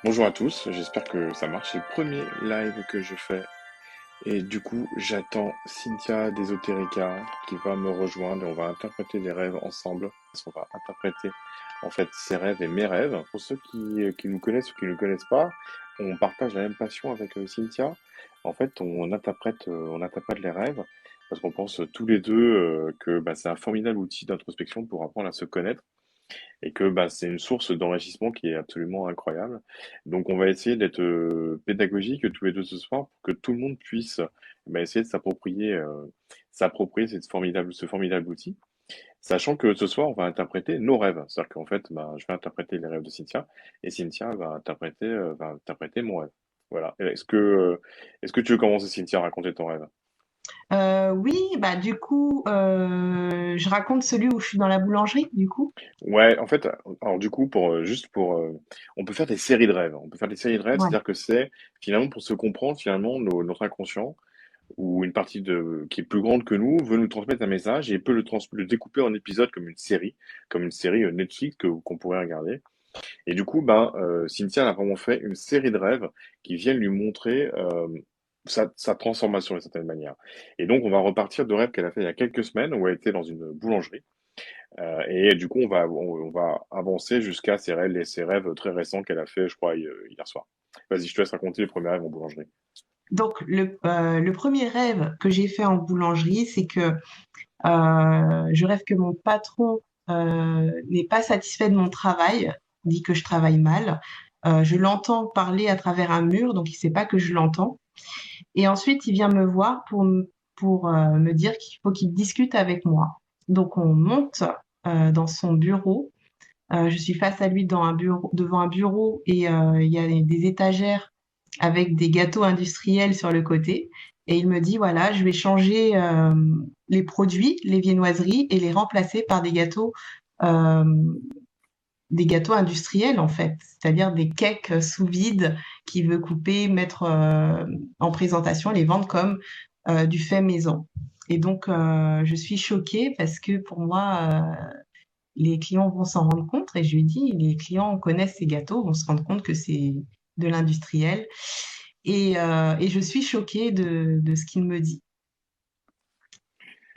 Bonjour à tous, j'espère que ça marche. C'est le premier live que je fais et du coup j'attends Cynthia d'Esoterica qui va me rejoindre et on va interpréter les rêves ensemble. Parce qu'on va interpréter en fait ses rêves et mes rêves. Pour ceux qui nous connaissent ou qui ne nous connaissent pas, on partage la même passion avec Cynthia. En fait, on interprète les rêves parce qu'on pense tous les deux que c'est un formidable outil d'introspection pour apprendre à se connaître et que c'est une source d'enrichissement qui est absolument incroyable. Donc on va essayer d'être pédagogique tous les deux ce soir pour que tout le monde puisse essayer de s'approprier ce formidable outil, sachant que ce soir on va interpréter nos rêves. C'est-à-dire qu'en fait, je vais interpréter les rêves de Cynthia et Cynthia va interpréter mon rêve. Voilà. Est-ce que tu veux commencer, Cynthia, à raconter ton rêve? Oui, bah du coup, je raconte celui où je suis dans la boulangerie, du coup. Ouais, en fait, alors du coup, on peut faire des séries de rêves. On peut faire des séries de rêves, Ouais. c'est-à-dire que c'est finalement pour se comprendre, finalement, notre inconscient ou une partie qui est plus grande que nous veut nous transmettre un message et peut le découper en épisodes comme une série Netflix qu'on pourrait regarder. Et du coup, Cynthia a vraiment fait une série de rêves qui viennent lui montrer sa transformation d'une certaine manière. Et donc, on va repartir de rêves qu'elle a fait il y a quelques semaines où elle était dans une boulangerie. Et du coup, on va avancer jusqu'à ses rêves très récents qu'elle a fait, je crois, hier soir. Vas-y, je te laisse raconter les premiers rêves en boulangerie. Donc, le premier rêve que j'ai fait en boulangerie, c'est que je rêve que mon patron n'est pas satisfait de mon travail, dit que je travaille mal. Je l'entends parler à travers un mur, donc il sait pas que je l'entends. Et ensuite, il vient me voir pour me dire qu'il faut qu'il discute avec moi. Donc, on monte dans son bureau. Je suis face à lui devant un bureau et il y a des étagères avec des gâteaux industriels sur le côté. Et il me dit, voilà, je vais changer les produits, les viennoiseries, et les remplacer par euh, des gâteaux industriels, en fait. C'est-à-dire des cakes sous vide qu'il veut couper, mettre en présentation, les vendre comme du fait maison. Et donc, je suis choquée parce que pour moi, les clients vont s'en rendre compte et je lui dis, les clients connaissent ces gâteaux, vont se rendre compte que c'est de l'industriel. Et je suis choquée de ce qu'il me dit.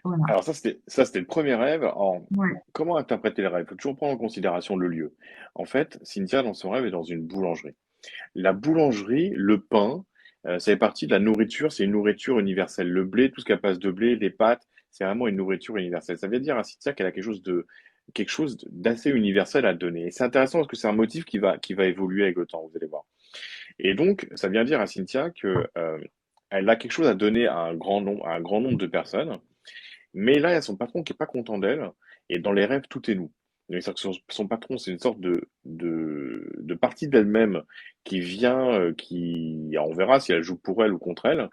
Voilà. Alors ça, c'était le premier rêve. Ouais. Comment interpréter les rêves? Il faut toujours prendre en considération le lieu. En fait, Cynthia, dans son rêve, est dans une boulangerie. La boulangerie, le pain, ça fait partie de la nourriture, c'est une nourriture universelle. Le blé, tout ce qu'elle passe de blé, les pâtes, c'est vraiment une nourriture universelle. Ça veut dire à Cynthia qu'elle a quelque chose d'assez universel à donner. Et c'est intéressant parce que c'est un motif qui va évoluer avec le temps, vous allez voir. Et donc, ça vient dire à Cynthia que, elle a quelque chose à donner à un grand nombre de personnes, mais là, il y a son patron qui est pas content d'elle, et dans les rêves, tout est nous. C'est-à-dire que son patron, c'est une sorte de partie d'elle-même qui vient, on verra si elle joue pour elle ou contre elle,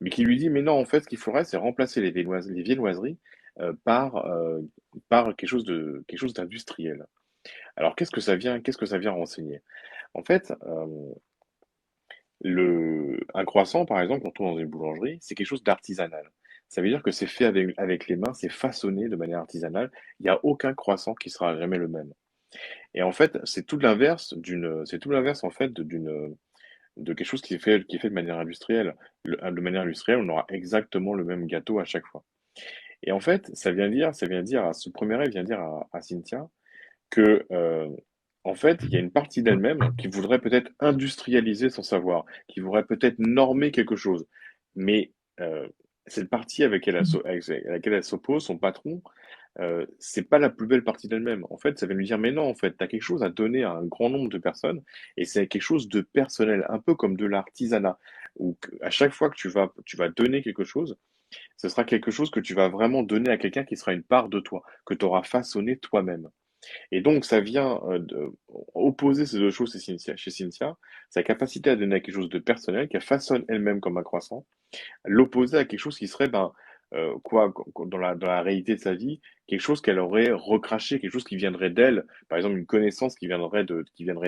mais qui lui dit, mais non, en fait, ce qu'il faudrait, c'est remplacer les viennoiseries par quelque chose d'industriel. Alors, qu'est-ce que ça vient renseigner? En fait, un croissant, par exemple, quand on est dans une boulangerie, c'est quelque chose d'artisanal. Ça veut dire que c'est fait avec les mains, c'est façonné de manière artisanale. Il n'y a aucun croissant qui sera jamais le même. Et en fait, c'est tout l'inverse en fait de quelque chose qui est fait de manière industrielle. De manière industrielle, on aura exactement le même gâteau à chaque fois. Et en fait, ce premier rêve vient dire à Cynthia que, en fait, il y a une partie d'elle-même qui voudrait peut-être industrialiser son savoir, qui voudrait peut-être normer quelque chose. Mais cette partie avec laquelle elle s'oppose, son patron, c'est pas la plus belle partie d'elle-même. En fait, ça va lui dire, mais non, en fait, tu as quelque chose à donner à un grand nombre de personnes, et c'est quelque chose de personnel, un peu comme de l'artisanat, où à chaque fois que tu vas donner quelque chose, ce sera quelque chose que tu vas vraiment donner à quelqu'un qui sera une part de toi, que tu auras façonné toi-même. Et donc, ça vient opposer ces deux choses chez Cynthia, sa capacité à donner quelque chose de personnel, qu'elle façonne elle-même comme un croissant, l'opposer à quelque chose qui serait, dans la réalité de sa vie, quelque chose qu'elle aurait recraché, quelque chose qui viendrait d'elle, par exemple une connaissance qui viendrait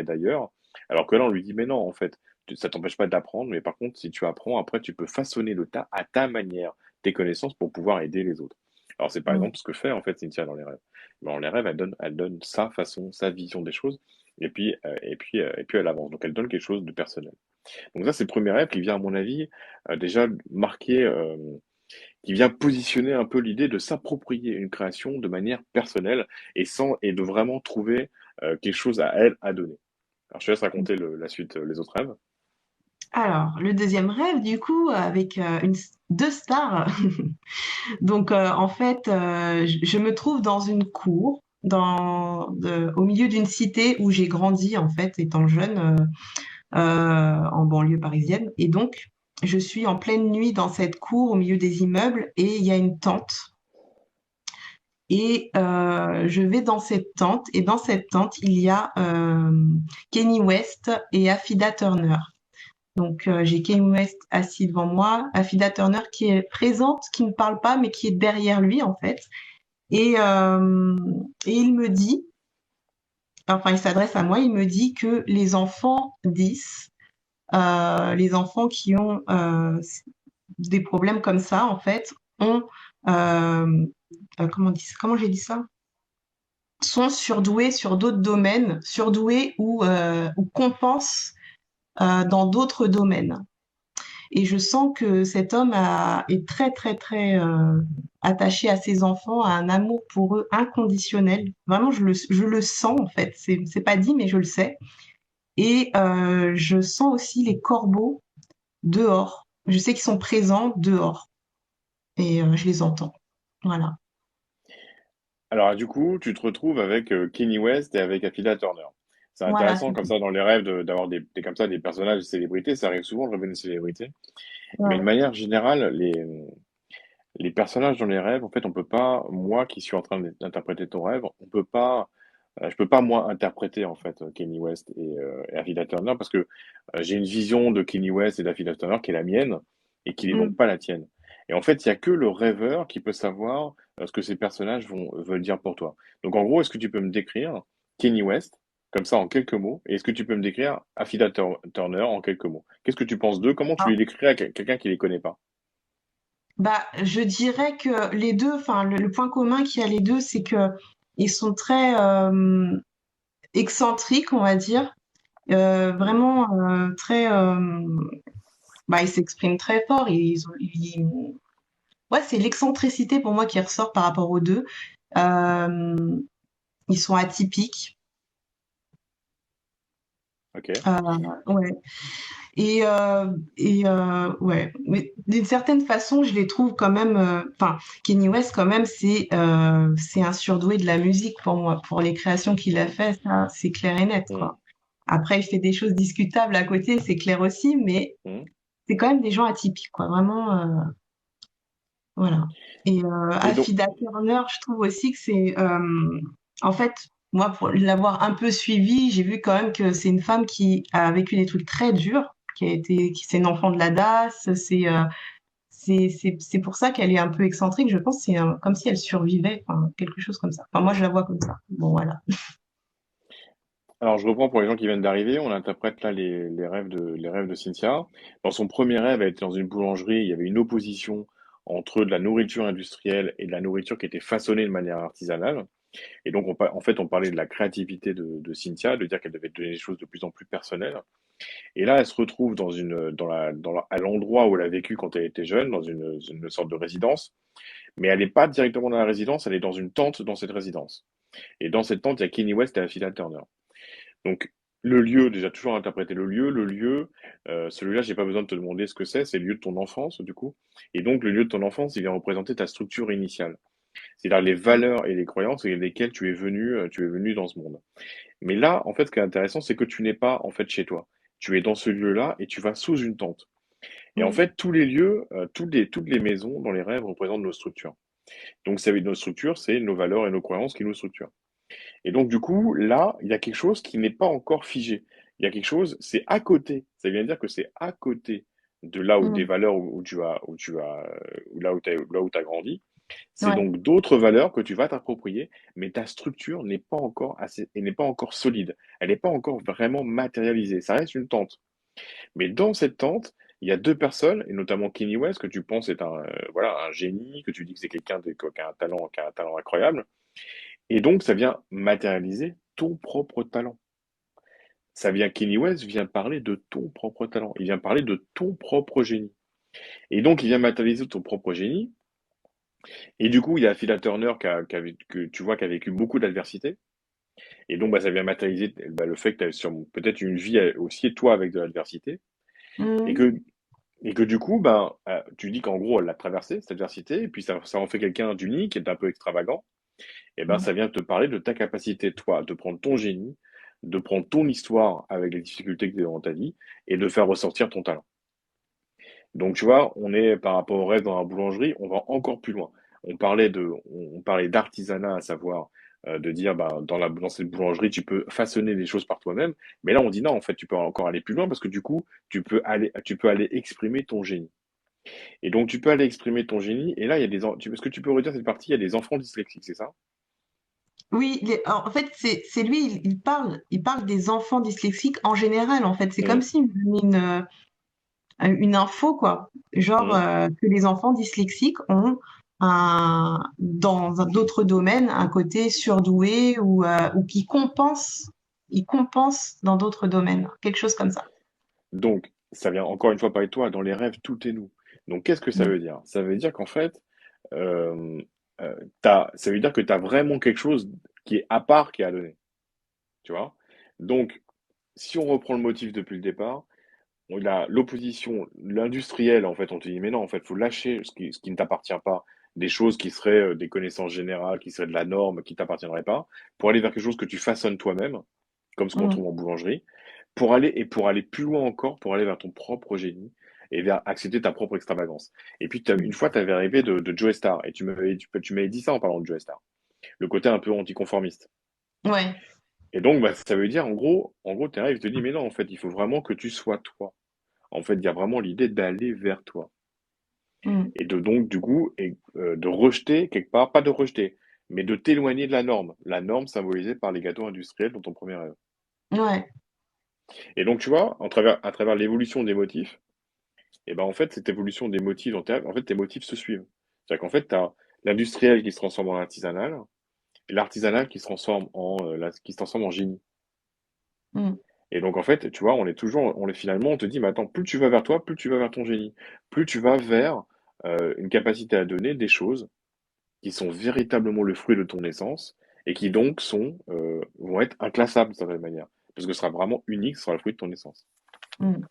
d'ailleurs, alors que là, on lui dit, mais non, en fait, ça t'empêche pas d'apprendre, mais par contre, si tu apprends, après, tu peux façonner à ta manière tes connaissances pour pouvoir aider les autres. Alors, c'est par Mm. exemple ce que fait, en fait, Cynthia dans les rêves. Dans les rêves, elle donne sa façon, sa vision des choses, et puis elle avance. Donc elle donne quelque chose de personnel. Donc ça, c'est le premier rêve qui vient, à mon avis, déjà marquer, qui vient positionner un peu l'idée de s'approprier une création de manière personnelle et de vraiment trouver quelque chose à elle à donner. Alors je te laisse raconter la suite, les autres rêves. Alors, le deuxième rêve, du coup, avec deux stars. Donc, en fait, je me trouve dans une cour, au milieu d'une cité où j'ai grandi, en fait, étant jeune, en banlieue parisienne. Et donc, je suis en pleine nuit dans cette cour, au milieu des immeubles, et il y a une tente. Et je vais dans cette tente, et dans cette tente, il y a Kanye West et Affida Turner. Donc, j'ai Kanye West assis devant moi, Affida Turner qui est présente, qui ne parle pas, mais qui est derrière lui, en fait. Et, euh, et il me dit, enfin, il s'adresse à moi, il me dit que les enfants 10, les enfants qui ont des problèmes comme ça, en fait, ont, euh, comment j'ai dit ça? Sont surdoués sur d'autres domaines, surdoués ou compensent dans d'autres domaines. Et je sens que cet homme est très, très, très attaché à ses enfants, a un amour pour eux inconditionnel. Vraiment, je le sens en fait. C'est pas dit, mais je le sais. Et je sens aussi les corbeaux dehors. Je sais qu'ils sont présents dehors et je les entends. Voilà. Alors du coup, tu te retrouves avec Kanye West et avec Affida Turner. C'est Voilà, intéressant comme ça dans les rêves d'avoir comme ça des personnages de célébrités. Ça arrive souvent le rêve d'une célébrité. Mais de ouais. manière générale, les personnages dans les rêves, en fait, on peut pas, moi qui suis en train d'interpréter ton rêve, on peut pas, je peux pas moi interpréter en fait Kanye West et Affida Turner parce que j'ai une vision de Kanye West et d'Affida Turner qui est la mienne et qui n'est donc Mm. pas la tienne. Et en fait, il y a que le rêveur qui peut savoir ce que ces personnages veulent dire pour toi. Donc en gros, est-ce que tu peux me décrire Kanye West comme ça en quelques mots et est-ce que tu peux me décrire Turner en quelques mots? Qu'est-ce que tu penses d'eux? Comment tu Ah. les décrirais à quelqu'un qui les connaît pas? Bah, je dirais que les deux, enfin, le point commun qu'il y a les deux, c'est que ils sont très excentriques, on va dire. Hmm. Vraiment très bah, ils s'expriment très fort et ouais, c'est l'excentricité pour moi qui ressort par rapport aux deux. Euh, Ils sont atypiques. Ok. Euh, ouais. Ouais, mais d'une certaine façon, je les trouve quand même. Enfin, Kanye West, quand même, c'est un surdoué de la musique pour moi. Pour les créations qu'il a fait, ça, c'est clair et net, Hmm. quoi. Après, il fait des choses discutables à côté, c'est clair aussi, mais Hmm. c'est quand même des gens atypiques, quoi. Vraiment, voilà. Et Et donc, Affida Turner, je trouve aussi que en fait, moi, pour l'avoir un peu suivie, j'ai vu quand même que c'est une femme qui a vécu des trucs très durs, c'est une enfant de la DAS, c'est pour ça qu'elle est un peu excentrique. Je pense que comme si elle survivait, enfin, quelque chose comme ça. Enfin, moi, je la vois comme ça. Bon, voilà. alors je reprends pour les gens qui viennent d'arriver, on interprète là les rêves de Cynthia. Dans son premier rêve, elle était dans une boulangerie, il y avait une opposition entre de la nourriture industrielle et de la nourriture qui était façonnée de manière artisanale. Et donc, en fait, on parlait de la créativité de Cynthia, de dire qu'elle devait donner des choses de plus en plus personnelles. Et là, elle se retrouve à l'endroit où elle a vécu quand elle était jeune, dans une sorte de résidence. Mais elle n'est pas directement dans la résidence, elle est dans une tente dans cette résidence. Et dans cette tente, il y a Kenny West et Affida Turner. Donc, le lieu, déjà toujours interpréter le lieu, celui-là, j'ai pas besoin de te demander ce que c'est le lieu de ton enfance, du coup. Et donc, le lieu de ton enfance, il vient représenter ta structure initiale. C'est-à-dire les valeurs et les croyances avec lesquelles tu es venu dans ce monde. Mais là, en fait, ce qui est intéressant, c'est que tu n'es pas, en fait, chez toi. Tu es dans ce lieu-là et tu vas sous une tente. Et en Mm. fait, tous les lieux, toutes les maisons dans les rêves représentent nos structures. Donc, ça veut dire nos structures, c'est nos valeurs et nos croyances qui nous structurent. Et donc, du coup, là, il y a quelque chose qui n'est pas encore figé. Il y a quelque chose, c'est à côté. Ça veut dire que c'est à côté de là où des Mm. valeurs où là où tu as grandi. C'est Ouais. donc d'autres valeurs que tu vas t'approprier, mais ta structure n'est pas encore assez, et n'est pas encore solide. Elle n'est pas encore vraiment matérialisée. Ça reste une tente. Mais dans cette tente, il y a deux personnes, et notamment Kanye West, que tu penses est voilà, un génie, que tu dis que c'est quelqu'un qui a un talent incroyable. Et donc, ça vient matérialiser ton propre talent. Kanye West vient parler de ton propre talent. Il vient parler de ton propre génie. Et donc, il vient matérialiser ton propre génie. Et du coup, il y a Phila Turner que tu vois, qui a vécu beaucoup d'adversité. Et donc, bah, ça vient matérialiser le fait que tu as peut-être une vie aussi, toi, avec de l'adversité. Et Mhm. que, et que du coup, ben, tu dis qu'en gros, elle l'a traversée, cette adversité, et puis ça en fait quelqu'un d'unique, et d'un peu extravagant. Et ben, ça vient te parler de ta capacité, toi, de prendre ton génie, de prendre ton histoire avec les difficultés que tu as dans ta vie, et de faire ressortir ton talent. Donc, tu vois, on est par rapport au rêve dans la boulangerie, on va encore plus loin. On parlait d'artisanat, à savoir de dire, bah, dans cette boulangerie, tu peux façonner des choses par toi-même. Mais là, on dit non, en fait, tu peux encore aller plus loin parce que du coup, tu peux aller exprimer ton génie. Et donc, tu peux aller exprimer ton génie. Et là, il y a est-ce que tu peux redire cette partie? Il y a des enfants dyslexiques, c'est ça? Oui, en fait, c'est lui, il parle des enfants dyslexiques en général, en fait. C'est comme Mmh, s'il me donnait une info, quoi. Genre, mmh. que les enfants dyslexiques ont d'autres domaines, un côté surdoué ou ils compensent dans d'autres domaines. Quelque chose comme ça. Donc, ça vient encore une fois parler de toi. Dans les rêves, tout est nous. Donc, qu'est-ce que ça Mm. veut dire? Ça veut dire qu'en fait, euh, ça veut dire que tu as vraiment quelque chose qui est à part qui est à donner. Tu vois? Donc, si on reprend le motif depuis le départ, on a l'opposition, l'industriel, en fait, on te dit, mais non, en fait, faut lâcher ce qui ne t'appartient pas, des choses qui seraient des connaissances générales, qui seraient de la norme, qui t'appartiendraient pas, pour aller vers quelque chose que tu façonnes toi-même, comme ce qu'on Mm. trouve en boulangerie, pour aller plus loin encore, pour aller vers ton propre génie et vers accepter ta propre extravagance. Et puis, une fois, tu avais rêvé de Joe Star, et tu m'avais dit ça en parlant de Joe Star, le côté un peu anticonformiste. Ouais. Et donc, bah, ça veut dire, en gros, tes rêves te disent, mais non, en fait, il faut vraiment que tu sois toi. En fait, il y a vraiment l'idée d'aller vers toi. Mm. Et de donc, du coup, de rejeter quelque part, pas de rejeter, mais de t'éloigner de la norme. La norme symbolisée par les gâteaux industriels dans ton premier rêve. Ouais. Et donc, tu vois, à travers l'évolution des motifs, et ben en fait, cette évolution des motifs dans tes rêves, en fait, tes motifs se suivent. C'est-à-dire qu'en fait, tu as l'industriel qui se transforme en artisanal, et l'artisanal qui se transforme en génie. Mm. Et donc, en fait, tu vois, finalement, on te dit, mais attends, plus tu vas vers toi, plus tu vas vers ton génie. Plus tu vas vers une capacité à donner des choses qui sont véritablement le fruit de ton essence et qui donc vont être inclassables d'une certaine manière. Parce que ce sera vraiment unique, ce sera le fruit de ton essence. Mm.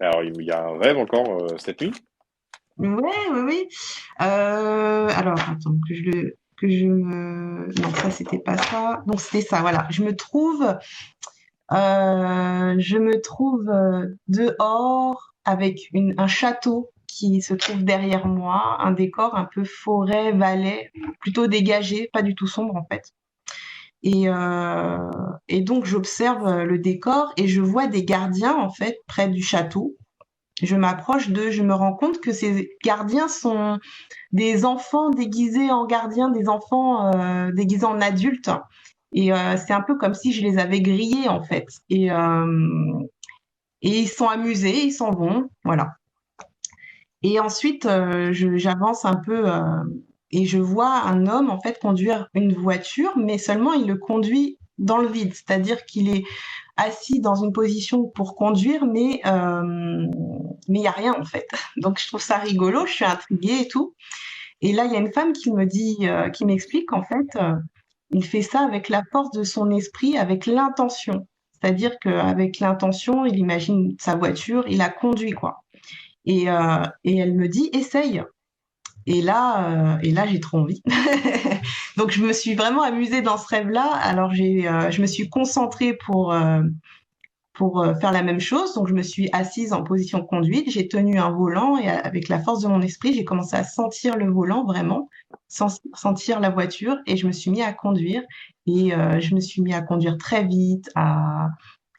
Alors, il y a un rêve encore cette nuit. Ouais, oui, oui. Alors, attends, non, ça, c'était pas ça. Donc, c'était ça, voilà. Je me trouve dehors avec un château qui se trouve derrière moi, un décor un peu forêt, vallée, plutôt dégagé, pas du tout sombre en fait. Et, euh, et donc j'observe le décor et je vois des gardiens en fait près du château. Je me rends compte que ces gardiens sont des enfants déguisés en gardiens, des enfants déguisés en adultes. Et c'est un peu comme si je les avais grillés en fait. Et ils sont amusés, ils s'en vont, voilà. Et ensuite, j'avance un peu et je vois un homme en fait conduire une voiture, mais seulement il le conduit dans le vide, c'est-à-dire qu'il est assis dans une position pour conduire, mais il y a rien en fait. Donc je trouve ça rigolo, je suis intriguée et tout. Et là, il y a une femme qui me dit, qui m'explique qu'en fait, il fait ça avec la force de son esprit, avec l'intention. C'est-à-dire qu'avec l'intention, il imagine sa voiture, il la conduit, quoi. Et elle me dit, essaye. Et là, j'ai trop envie. Donc, je me suis vraiment amusée dans ce rêve-là. Alors, je me suis concentrée pour faire la même chose. Donc, je me suis assise en position de conduite, j'ai tenu un volant et avec la force de mon esprit, j'ai commencé à sentir le volant vraiment, sentir la voiture et je me suis mis à conduire. Et je me suis mis à conduire très vite, à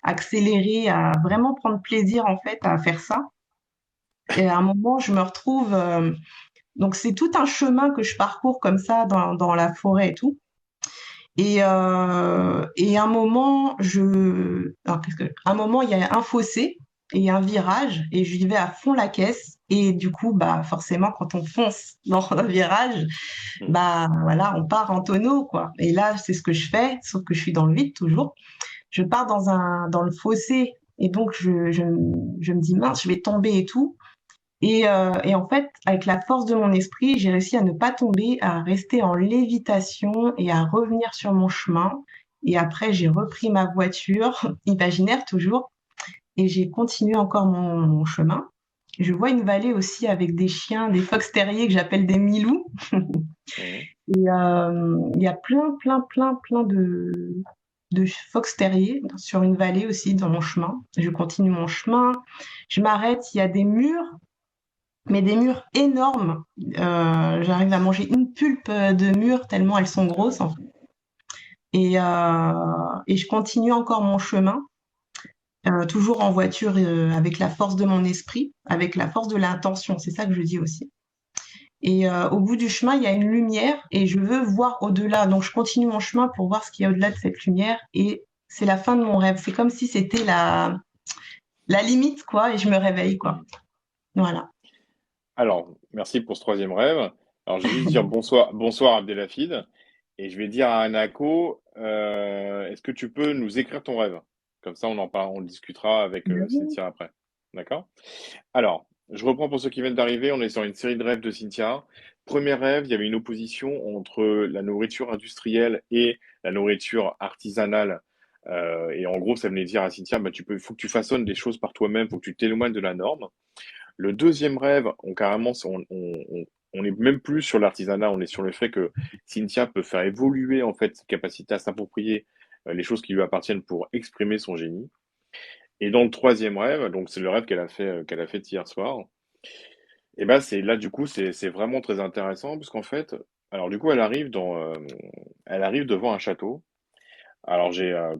accélérer, à vraiment prendre plaisir en fait à faire ça. Et à un moment, je me retrouve. Donc, c'est tout un chemin que je parcours comme ça dans la forêt et tout. Et à un moment, un moment, il y a un fossé et un virage et j'y vais à fond la caisse. Et du coup, bah, forcément, quand on fonce dans un virage, Hmm. bah, voilà, on part en tonneau, quoi. Et là, c'est ce que je fais, sauf que je suis dans le vide toujours. je pars dans le fossé et donc je me dis mince, je vais tomber et tout. Et en fait, avec la force de mon esprit, j'ai réussi à ne pas tomber, à rester en lévitation et à revenir sur mon chemin. Et après, j'ai repris ma voiture, imaginaire toujours, et j'ai continué encore mon chemin. Je vois une vallée aussi avec des chiens, des fox terriers que j'appelle des milous. Mhm. Et il y a plein de fox terriers sur une vallée aussi dans mon chemin. Je continue mon chemin, je m'arrête, il y a des murs, mais des murs énormes. J'arrive à manger une pulpe de murs tellement elles sont Ah grosses ouais. en fait. Et je continue encore mon chemin, toujours en voiture avec la force de mon esprit, avec la force de l'intention. C'est ça que je dis aussi. Et au bout du chemin, il y a une lumière et je veux voir au-delà. Donc je continue mon chemin pour voir ce qu'il y a au-delà de cette lumière et c'est la fin de mon rêve. C'est comme si c'était la limite, quoi, et je me réveille, quoi. Mhm. Voilà. Alors, merci pour ce troisième rêve. Alors, je vais juste dire bonsoir Abdelhafid, et je vais dire à Anako, est-ce que tu peux nous écrire ton rêve? Comme ça, on en parle, on le discutera avec Cynthia après. D'accord? Alors, je reprends pour ceux qui viennent d'arriver, on est sur une série de rêves de Cynthia. Premier rêve, il y avait une opposition entre la nourriture industrielle et la nourriture artisanale. Et en gros, ça venait dire à Cynthia, bah, faut que tu façonnes des choses par toi-même, faut que tu t'éloignes de la norme. Le deuxième rêve, on est même plus sur l'artisanat, on est sur le fait que Cynthia peut faire évoluer en fait ses capacités à s'approprier les choses qui lui appartiennent pour exprimer son génie. Et dans le troisième rêve, donc c'est le rêve qu'elle a fait hier soir. Et ben c'est là du coup c'est vraiment très intéressant puisqu'en fait, alors du coup elle arrive devant un château. Alors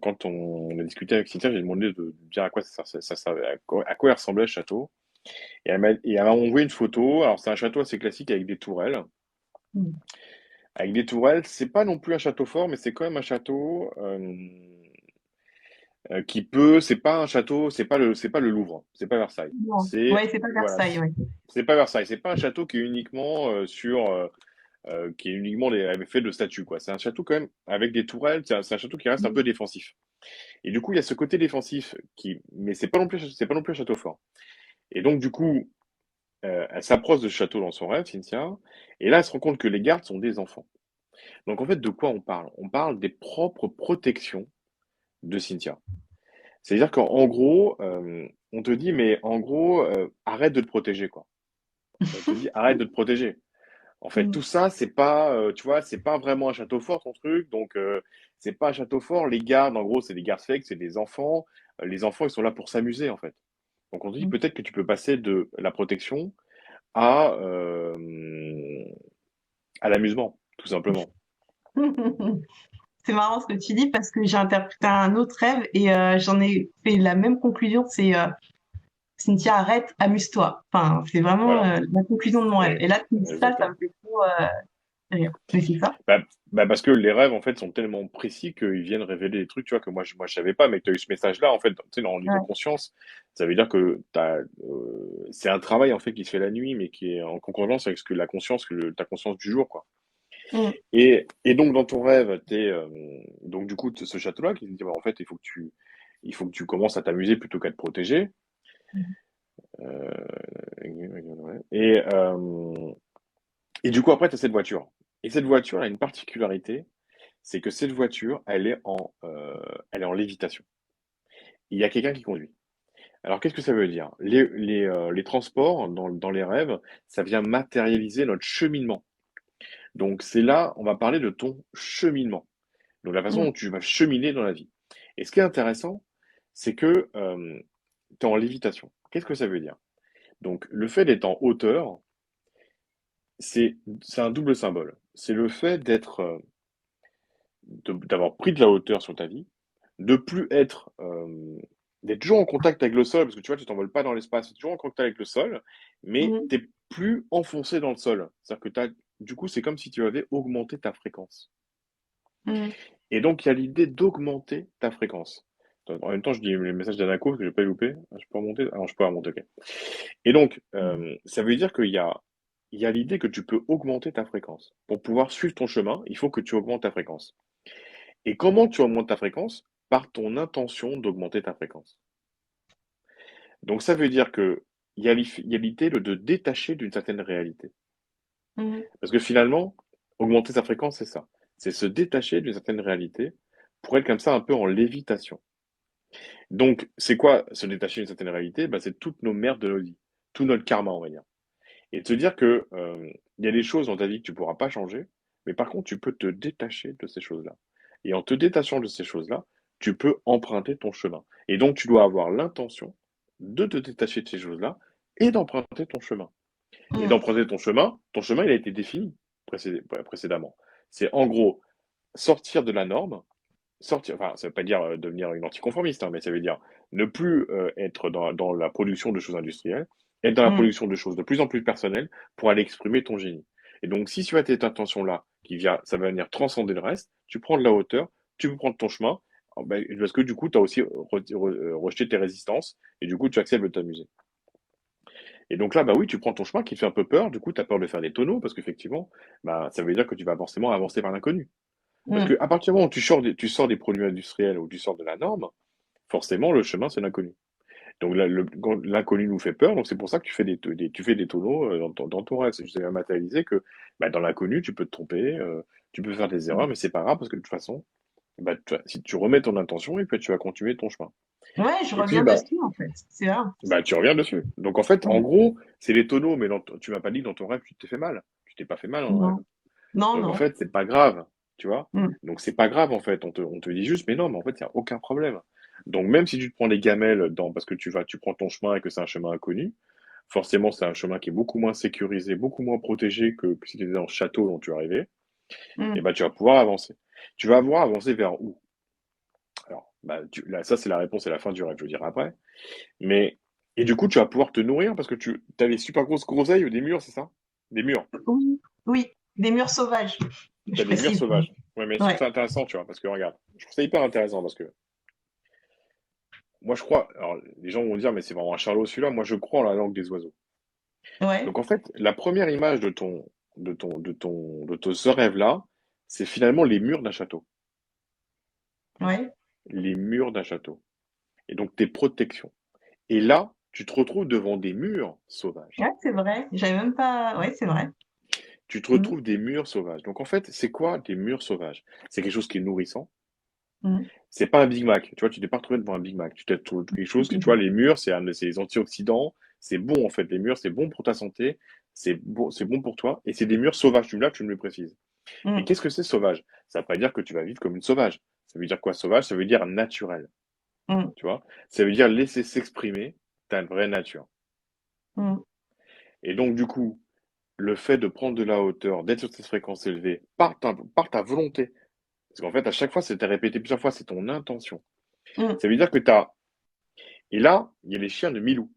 quand on a discuté avec Cynthia, j'ai demandé de dire à quoi ça servait, à quoi il ressemblait ce château. Et elle m'a envoyé une photo. Alors, c'est un château assez classique avec des tourelles. Mm. Avec des tourelles, c'est pas non plus un château fort, mais c'est quand même un château c'est pas un château, c'est pas le Louvre, c'est pas Versailles. Non. Ouais, c'est pas Voilà, Versailles, ouais. c'est pas Versailles, c'est pas un château qui est uniquement qui est uniquement fait de statues, quoi. C'est un château quand même avec des tourelles, c'est un château qui reste un Mm. peu défensif. Et du coup, il y a ce côté défensif mais c'est pas non plus un château fort. Et donc, du coup, elle s'approche de ce château dans son rêve, Cynthia, et là, elle se rend compte que les gardes sont des enfants. Donc, en fait, de quoi on parle? On parle des propres protections de Cynthia. C'est-à-dire qu'en gros, on te dit, mais en gros, arrête de te protéger, quoi. On te dit, arrête de te protéger. En fait, Mm. tout ça, c'est pas, tu vois, c'est pas vraiment un château fort, ton truc. Donc, c'est pas un château fort. Les gardes, en gros, c'est des gardes fake, c'est des enfants. Les enfants, ils sont là pour s'amuser, en fait. Donc, on te dit Mm. peut-être que tu peux passer de la protection à, à l'amusement, tout simplement. C'est marrant ce que tu dis parce que j'ai interprété un autre rêve et j'en ai fait la même conclusion. C'est Cynthia, arrête, amuse-toi. Enfin, c'est vraiment Voilà. la conclusion de mon rêve. Et- Et là, tu me dis ça, ça me exactement. fait trop rire. Mais c'est ça. Bah, parce que les rêves, en fait, sont tellement précis qu'ils viennent révéler des trucs, tu vois, que moi je savais pas, mais que tu as eu ce message-là, en fait, tu sais, dans le niveau Ouais. conscience, ça veut dire que c'est un travail, en fait, qui se fait la nuit, mais qui est en concordance avec ce que la conscience, ta conscience du jour, quoi. Mm. Et donc, dans ton rêve, donc, du coup, ce château-là qui te dit, bah, en fait, il faut que tu commences à t'amuser plutôt qu'à te protéger. Euh, et, euh, et du coup, après, tu as cette voiture. Et cette voiture, elle a une particularité, c'est que cette voiture, elle est en lévitation. Il y a quelqu'un qui conduit. Alors, qu'est-ce que ça veut dire? Les transports dans les rêves, ça vient matérialiser notre cheminement. Donc, c'est là, on va parler de ton cheminement. Donc, la façon Mm. dont tu vas cheminer dans la vie. Et ce qui est intéressant, c'est que tu es en lévitation. Qu'est-ce que ça veut dire? Donc, le fait d'être en hauteur, c'est un double symbole. C'est le fait d'avoir pris de la hauteur sur ta vie, de plus être d'être toujours en contact avec le sol, parce que tu vois, tu t'envoles pas dans l'espace, tu es toujours en contact avec le sol, mais Mm. t'es plus enfoncé dans le sol. C'est-à-dire que du coup, c'est comme si tu avais augmenté ta fréquence. Mm. Et donc, il y a l'idée d'augmenter ta fréquence. En même temps, je dis le message d'Anako, parce que je vais pas loupé. Ah, je peux remonter? Ah non, je peux remonter, ok. Et donc, ça veut dire il y a l'idée que tu peux augmenter ta fréquence. Pour pouvoir suivre ton chemin, il faut que tu augmentes ta fréquence. Et comment tu augmentes ta fréquence? par ton intention d'augmenter ta fréquence. Donc ça veut dire que il y a l'idée de détacher d'une certaine réalité. Mhm. Parce que finalement, augmenter sa fréquence, c'est ça. C'est se détacher d'une certaine réalité pour être comme ça un peu en lévitation. Donc, c'est quoi se détacher d'une certaine réalité? Bah, c'est toutes nos merdes de notre vie, tout notre karma, on va dire. Et de se dire que il y a des choses dans ta vie que tu pourras pas changer, mais par contre, tu peux te détacher de ces choses-là. Et en te détachant de ces choses-là, tu peux emprunter ton chemin. Et donc, tu dois avoir l'intention de te détacher de ces choses-là et d'emprunter ton chemin. Et Mhm. d'emprunter ton chemin, il a été défini précédemment. C'est en gros sortir de la norme, sortir, enfin, ça veut pas dire devenir une anticonformiste, hein, mais ça veut dire ne plus être dans la production de choses industrielles, être dans la Mhm. production de choses de plus en plus personnelles pour aller exprimer ton génie. Et donc, si tu as cette intention-là, ça va venir transcender le reste, tu prends de la hauteur, tu peux prendre ton chemin, parce que du coup, tu as aussi rejeté tes résistances, et du coup, tu acceptes de t'amuser. Et donc là, bah oui, tu prends ton chemin qui te fait un peu peur, du coup, tu as peur de faire des tonneaux, parce qu'effectivement, bah, ça veut dire que tu vas forcément avancer vers l'inconnu. Parce Mhm. qu'à partir du moment où tu sors des produits industriels ou tu sors de la norme, forcément, le chemin, c'est l'inconnu. Donc quand l'inconnu nous fait peur, donc c'est pour ça que tu fais des tonneaux dans ton rêve. C'est juste à matérialiser que bah, dans l'inconnu, tu peux te tromper, tu peux faire des erreurs, mais c'est pas grave parce que de toute façon, bah, si tu remets ton intention et puis tu vas continuer ton chemin. Ouais, je Et puis, reviens bah, dessus, en fait. C'est vrai. bah, tu reviens dessus. Donc en fait, en Mhm. gros, c'est les tonneaux, mais tu m'as pas dit que dans ton rêve, tu t'es fait mal. Tu t'es pas fait mal dans le Non, rêve. non, Donc en non. fait, c'est pas grave, tu vois. Mhm. Donc c'est pas grave en fait. On te dit juste, mais non, mais en fait, il y a aucun problème. Donc même si tu te prends les gamelles parce que tu prends ton chemin et que c'est un chemin inconnu, forcément c'est un chemin qui est beaucoup moins sécurisé, beaucoup moins protégé que si tu étais dans le château dont tu arrivais, et Mhm. ben tu vas pouvoir avancer. Tu vas pouvoir avancer vers où? Alors, bah, là, ça c'est la réponse à la fin du rêve, je veux dire après. Mais et du coup, tu vas pouvoir te nourrir parce que tu as les super grosses groseilles ou des murs, c'est ça? Des murs. Oui, oui, des murs sauvages, T'as je des murs précise. sauvages. Ouais, mais je trouve Ouais, ça intéressant, tu vois, parce que regarde, je trouve ça hyper intéressant parce que moi je crois, alors les gens vont dire, mais c'est vraiment un charlot celui-là, moi je crois en la langue des oiseaux. ouais, Donc en fait, la première image de ce rêve-là, c'est finalement les murs d'un château. ouais. Les murs d'un château. Et donc tes protections. Et là, tu te retrouves devant des murs sauvages. Ouais, c'est vrai. J'avais même pas. Ouais, c'est vrai. Tu te Mhm. retrouves des murs sauvages. Donc en fait, c'est quoi des murs sauvages? C'est quelque chose qui est nourrissant. Mhm. C'est pas un Big Mac, tu vois, tu t'es pas retrouvé devant un Big Mac. Tu t'es trouvé quelque chose que, tu vois, Mhm. les murs, c'est les antioxydants, c'est bon en fait, les murs, c'est bon pour ta santé, c'est bon pour toi, et c'est des murs sauvages, là, tu me le précises. Et Mhm. qu'est-ce que c'est sauvage? Ça veut pas dire que tu vas vivre comme une sauvage. Ça veut dire quoi sauvage? Ça veut dire naturel, Mhm. tu vois? Ça veut dire laisser s'exprimer ta vraie nature. Mhm. Et donc, du coup, le fait de prendre de la hauteur, d'être sur cette fréquence élevée, par ta volonté, parce qu'en fait, à chaque fois, c'était répété plusieurs fois, c'est ton intention. Mhm. Ça veut dire que tu as. Et là, il y a les chiens de Milou.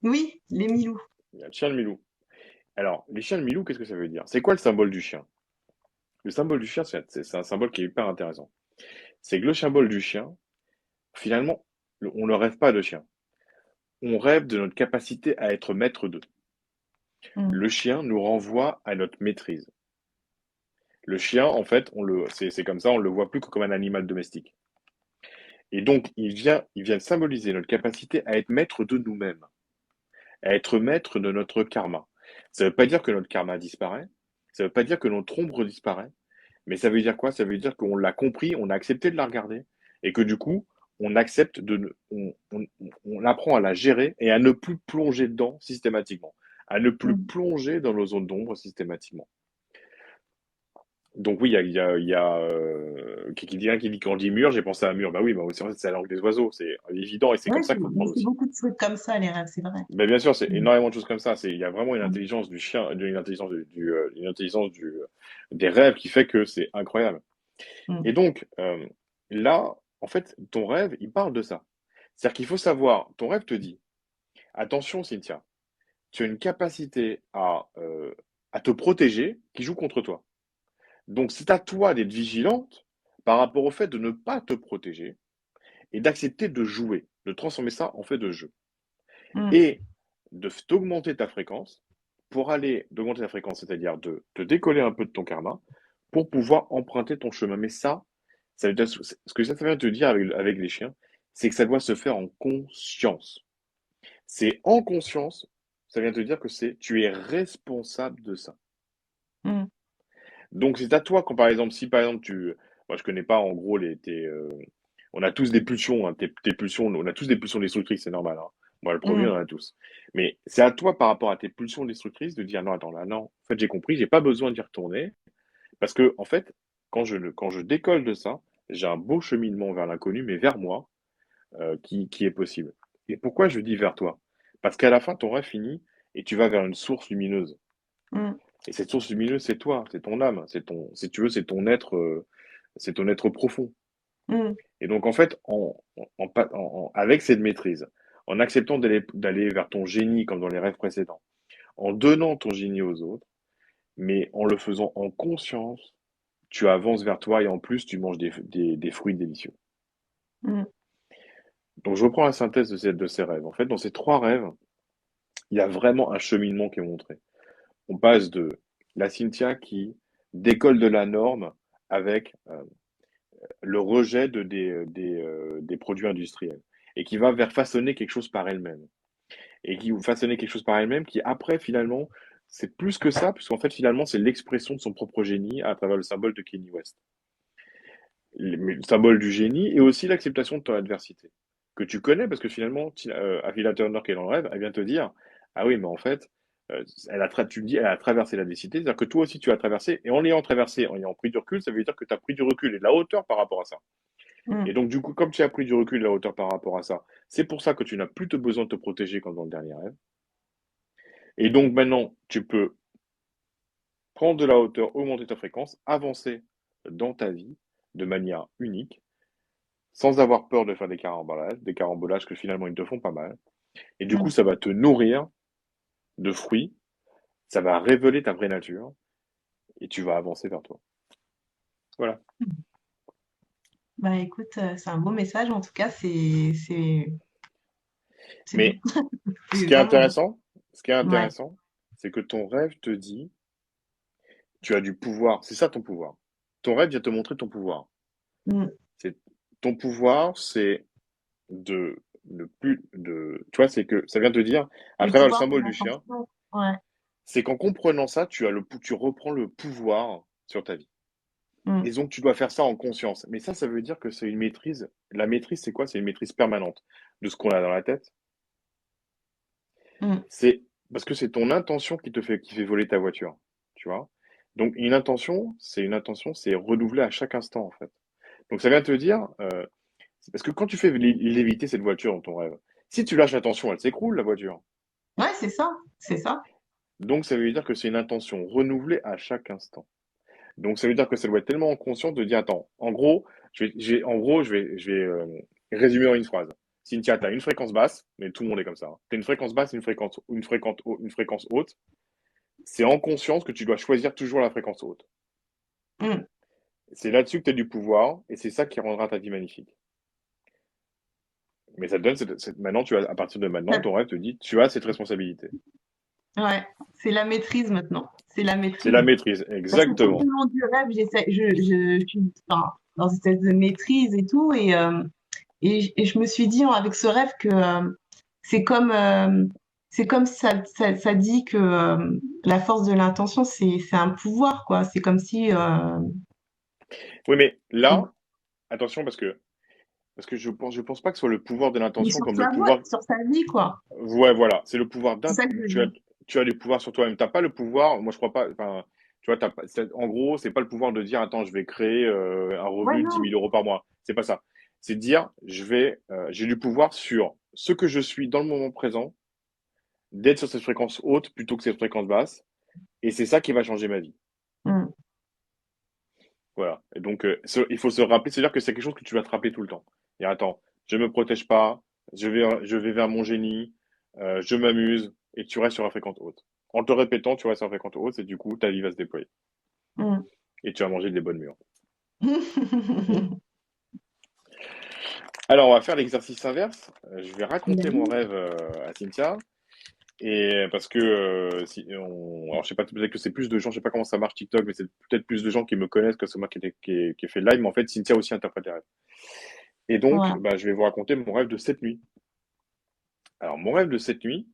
Oui, les Milous. Il y a le chien de Milou. Alors, les chiens de Milou, qu'est-ce que ça veut dire? C'est quoi le symbole du chien? Le symbole du chien, c'est un symbole qui est hyper intéressant. C'est que le symbole du chien, finalement, on ne rêve pas de chien. On rêve de notre capacité à être maître d'eux. Mhm. Le chien nous renvoie à notre maîtrise. Le chien, en fait, c'est comme ça, on le voit plus que comme un animal domestique. Et donc, il vient symboliser notre capacité à être maître de nous-mêmes, à être maître de notre karma. Ça ne veut pas dire que notre karma disparaît, ça ne veut pas dire que notre ombre disparaît, mais ça veut dire quoi? Ça veut dire qu'on l'a compris, on a accepté de la regarder, et que du coup, on accepte on apprend à la gérer et à ne plus plonger dedans systématiquement, à ne plus Mhm. plonger dans nos zones d'ombre systématiquement. Donc oui, il y a qui dit quand dit mur, j'ai pensé à un mur. Bah oui, bah c'est en fait, c'est la langue des oiseaux, c'est évident et c'est Ouais, comme ça qu'il faut le prendre c'est aussi. beaucoup de trucs comme ça, les rêves, c'est vrai. Mais bien sûr, c'est Mhm. énormément de choses comme ça. Il y a vraiment une Mhm. intelligence du chien, une intelligence des rêves qui fait que c'est incroyable. Mhm. Et donc, là, en fait, ton rêve, il parle de ça. C'est-à-dire qu'il faut savoir, ton rêve te dit, attention, Cynthia, tu as une capacité à te protéger qui joue contre toi. Donc, c'est à toi d'être vigilante par rapport au fait de ne pas te protéger et d'accepter de jouer, de transformer ça en fait de jeu. Mhm. Et d'augmenter ta fréquence pour aller d'augmenter ta fréquence, c'est-à-dire de te décoller un peu de ton karma pour pouvoir emprunter ton chemin. Mais ça, Ce que ça vient te dire avec les chiens, c'est que ça doit se faire en conscience. C'est en conscience, ça vient te dire que tu es responsable de ça. Mm, Donc c'est à toi quand par exemple, si par exemple moi je connais pas en gros on a tous des pulsions, hein, tes pulsions, on a tous des pulsions destructrices, c'est normal, hein. Moi le premier, on mm, en a tous. Mais c'est à toi par rapport à tes pulsions destructrices de dire non, attends là, non, en fait j'ai compris, j'ai pas besoin d'y retourner parce que en fait, quand je décolle de ça, j'ai un beau cheminement vers l'inconnu, mais vers moi, qui est possible. Et pourquoi je dis vers toi? Parce qu'à la fin, ton rêve finit et tu vas vers une source lumineuse. mm, Et cette source lumineuse, c'est toi, c'est ton âme, si tu veux, c'est ton être profond. mm, Et donc, en fait, avec cette maîtrise, en acceptant d'aller vers ton génie comme dans les rêves précédents, en donnant ton génie aux autres, mais en le faisant en conscience, tu avances vers toi et en plus, tu manges des fruits délicieux. mm, Donc, je reprends la synthèse de ces rêves. En fait, dans ces trois rêves, il y a vraiment un cheminement qui est montré. On passe de la Cynthia qui décolle de la norme avec le rejet des produits industriels et qui va vers façonner quelque chose par elle-même. Et qui va façonner quelque chose par elle-même qui, après, finalement, c'est plus que ça, puisqu'en fait, finalement, c'est l'expression de son propre génie à travers le symbole de Kanye West. Le symbole du génie et aussi l'acceptation de ton adversité. Que tu connais, parce que finalement, Avila Turner qui est dans le rêve, elle vient te dire, ah oui, mais en fait, tu me dis, elle a traversé l'adversité, c'est-à-dire que toi aussi tu as traversé, et en l'ayant traversé, en ayant pris du recul, ça veut dire que tu as pris du recul et de la hauteur par rapport à ça. Et mm. donc, du coup, comme tu as pris du recul et de la hauteur par rapport à ça, c'est pour ça que tu n'as plus besoin de te protéger comme dans le dernier rêve. Et donc, maintenant, tu peux prendre de la hauteur, augmenter ta fréquence, avancer dans ta vie de manière unique, sans avoir peur de faire des carambolages que finalement ils te font pas mal. Et du coup, Mm. ça va te nourrir de fruits, ça va révéler ta vraie nature et tu vas avancer vers toi. Voilà. Bah écoute, c'est un beau message, en tout cas, c'est bien. Mais ce C'est qui est vraiment bien. intéressant, ce qui est Ouais. intéressant, c'est que ton rêve te dit, tu as du pouvoir. C'est ça ton pouvoir. Ton rêve vient te montrer ton pouvoir. Mm. C'est ton pouvoir, c'est tu vois, c'est que ça vient te dire à Le travers le pouvoir de symbole du chien, l'intention. Ouais. c'est qu'en comprenant ça, tu reprends le pouvoir sur ta vie. Mm. Et donc, tu dois faire ça en conscience. Mais ça veut dire que c'est une maîtrise. La maîtrise, c'est quoi? C'est une maîtrise permanente de ce qu'on a dans la tête. Mm. C'est parce que c'est ton intention qui fait voler ta voiture. Tu vois? Donc, une intention, c'est renouvelé à chaque instant, en fait. Donc, ça vient te dire, c'est parce que quand tu fais léviter cette voiture dans ton rêve, si tu lâches l'attention, elle s'écroule, la voiture. Ouais, c'est ça. C'est ça. Donc, ça veut dire que c'est une intention renouvelée à chaque instant. Donc, ça veut dire que ça doit être tellement conscient de dire, attends, en gros, je vais résumer en une phrase. Cynthia, tu as une fréquence basse, mais tout le monde est comme ça, hein. Tu as une fréquence basse et une fréquence haute. C'est en conscience que tu dois choisir toujours la fréquence haute. Mm. C'est là-dessus que tu as du pouvoir et c'est ça qui rendra ta vie magnifique. Mais ça te donne maintenant, à partir de maintenant, ton rêve te dit, tu as cette responsabilité. Ouais, c'est la maîtrise maintenant. C'est la C'est la maîtrise. maîtrise, Parce que tout exactement. le long du rêve, je suis enfin, dans cette espèce de maîtrise et tout. Et je me suis dit avec ce rêve que c'est comme, euh, c'est comme ça dit que la force de l'intention, c'est un pouvoir, quoi. C'est comme si Oui, mais là, attention parce que je pense pas que ce soit le pouvoir de mais l'intention sur comme le sa voix, pouvoir. sur sa vie, quoi. Ouais, voilà, c'est le pouvoir C'est d'un. ça que je veux dire. Tu as du pouvoir sur toi-même. T'as pas le pouvoir. Moi, je crois pas. Enfin, tu vois, en gros, c'est pas le pouvoir de dire, attends, je vais créer un Ouais, revenu de 10 non. 000 euros par mois. C'est pas ça. C'est de dire, j'ai du pouvoir sur ce que je suis dans le moment présent, d'être sur cette fréquence haute plutôt que cette fréquence basse. Et c'est ça qui va changer ma vie. Mm. Voilà. Et donc, il faut se rappeler, c'est-à-dire que c'est quelque chose que tu vas te rappeler tout le temps. Et attends, je me protège pas, je vais vers mon génie, je m'amuse, et tu restes sur la fréquence haute. En te répétant, tu restes sur la fréquence haute, et du coup, ta vie va se déployer. Mm. Et tu vas manger des bonnes mûres. Alors, on va faire l'exercice inverse. Je vais raconter mon Vas-y. rêve à Cynthia. Et parce que alors je sais pas, peut-être que c'est plus de gens, je sais pas comment ça marche TikTok, mais c'est peut-être plus de gens qui me connaissent que c'est moi qui ai fait le live. Mais en fait, Cynthia aussi interprète les rêves. Et donc, Ouais. bah, je vais vous raconter mon rêve de cette nuit. Alors, mon rêve de cette nuit,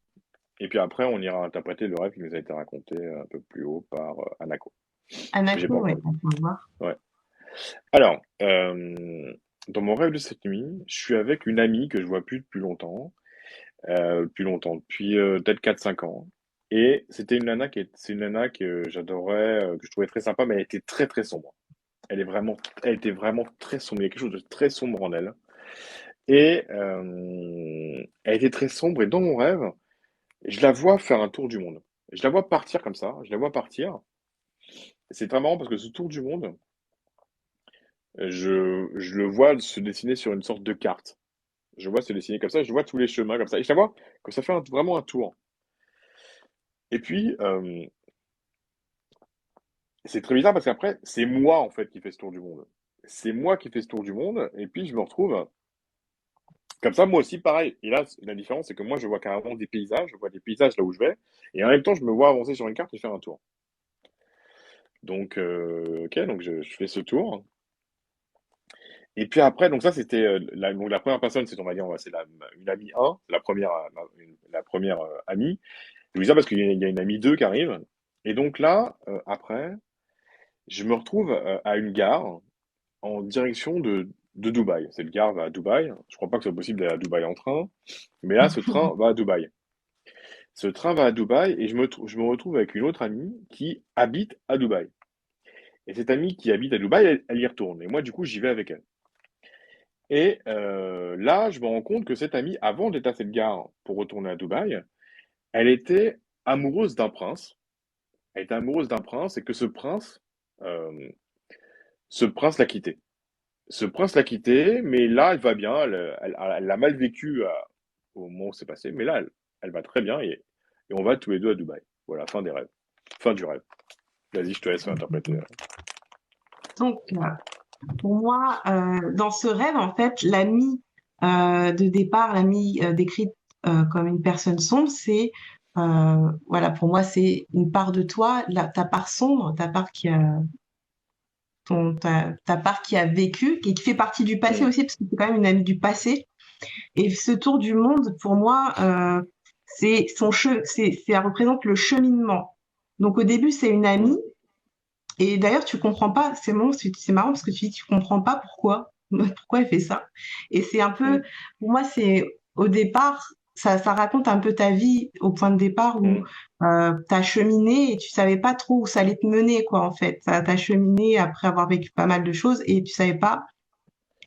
et puis après, on ira interpréter le rêve qui nous a été raconté un peu plus haut par Anako, que j'ai pas Anako, encore ouais, lu. on peut voir. Ouais. Alors, dans mon rêve de cette nuit, je suis avec une amie que je vois plus depuis longtemps, depuis peut-être 4 5 ans. Et c'était c'est une nana que j'adorais, que je trouvais très sympa, mais elle était très très sombre. Elle était vraiment très sombre. Il y a quelque chose de très sombre en elle. Et elle était très sombre. Et dans mon rêve, je la vois faire un tour du monde. Je la vois partir comme ça. Je la vois partir. C'est très marrant parce que ce tour du monde, je le vois se dessiner sur une sorte de carte. Je vois se dessiner comme ça. Je vois tous les chemins comme ça. Et je la vois comme ça fait vraiment un tour. Et puis, c'est très bizarre parce qu'après, c'est moi en fait qui fais ce tour du monde. C'est moi qui fais ce tour du monde. Et puis, je me retrouve comme ça, moi aussi, pareil. Et là, la différence, c'est que moi, je vois carrément des paysages. Je vois des paysages là où je vais. Et en même temps, je me vois avancer sur une carte et faire un tour. Donc, ok, donc je fais ce tour. Et puis après, donc ça, c'était donc la première personne, c'est on va dire, c'est une amie un, la première amie. Je veux dire parce qu'il y a une amie 2 qui arrive. Et donc là, après, je me retrouve à une gare en direction de Dubaï. Cette gare va à Dubaï. Je crois pas que ce soit possible d'aller à Dubaï en train, mais là, ce train va à Dubaï. Ce train va à Dubaï et je me retrouve avec une autre amie qui habite à Dubaï. Et cette amie qui habite à Dubaï, elle y retourne. Et moi, du coup, j'y vais avec elle. Et là, je me rends compte que cette amie, avant d'être à cette gare pour retourner à Dubaï, elle était amoureuse d'un prince. Elle était amoureuse d'un prince et que euh, ce prince l'a quitté. Ce prince l'a quitté, mais là, elle va bien. Elle l'a mal vécu au moment où c'est passé, mais là, elle va très bien et on va tous les deux à Dubaï. Voilà, fin des rêves. Fin du rêve. Vas-y, je te laisse interpréter. Donc, pour moi, dans ce rêve, en fait, l'ami de départ, l'ami décrite comme une personne sombre, c'est, voilà, pour moi, c'est une part de toi, ta part sombre, ta part qui a, ta part qui a vécu et qui fait partie du passé Hmm. aussi, parce que c'est quand même une amie du passé. Et ce tour du monde, pour moi, ça représente le cheminement. Donc, au début, c'est une Hmm. amie. Et d'ailleurs, tu comprends pas, c'est marrant parce que tu dis tu comprends pas pourquoi, pourquoi elle fait ça. Et c'est un peu, Hmm. pour moi, c'est au départ, ça raconte un peu ta vie au point de départ où Hmm. t'as cheminé et tu savais pas trop où ça allait te mener, quoi, en fait. T'as cheminé après avoir vécu pas mal de choses et tu savais pas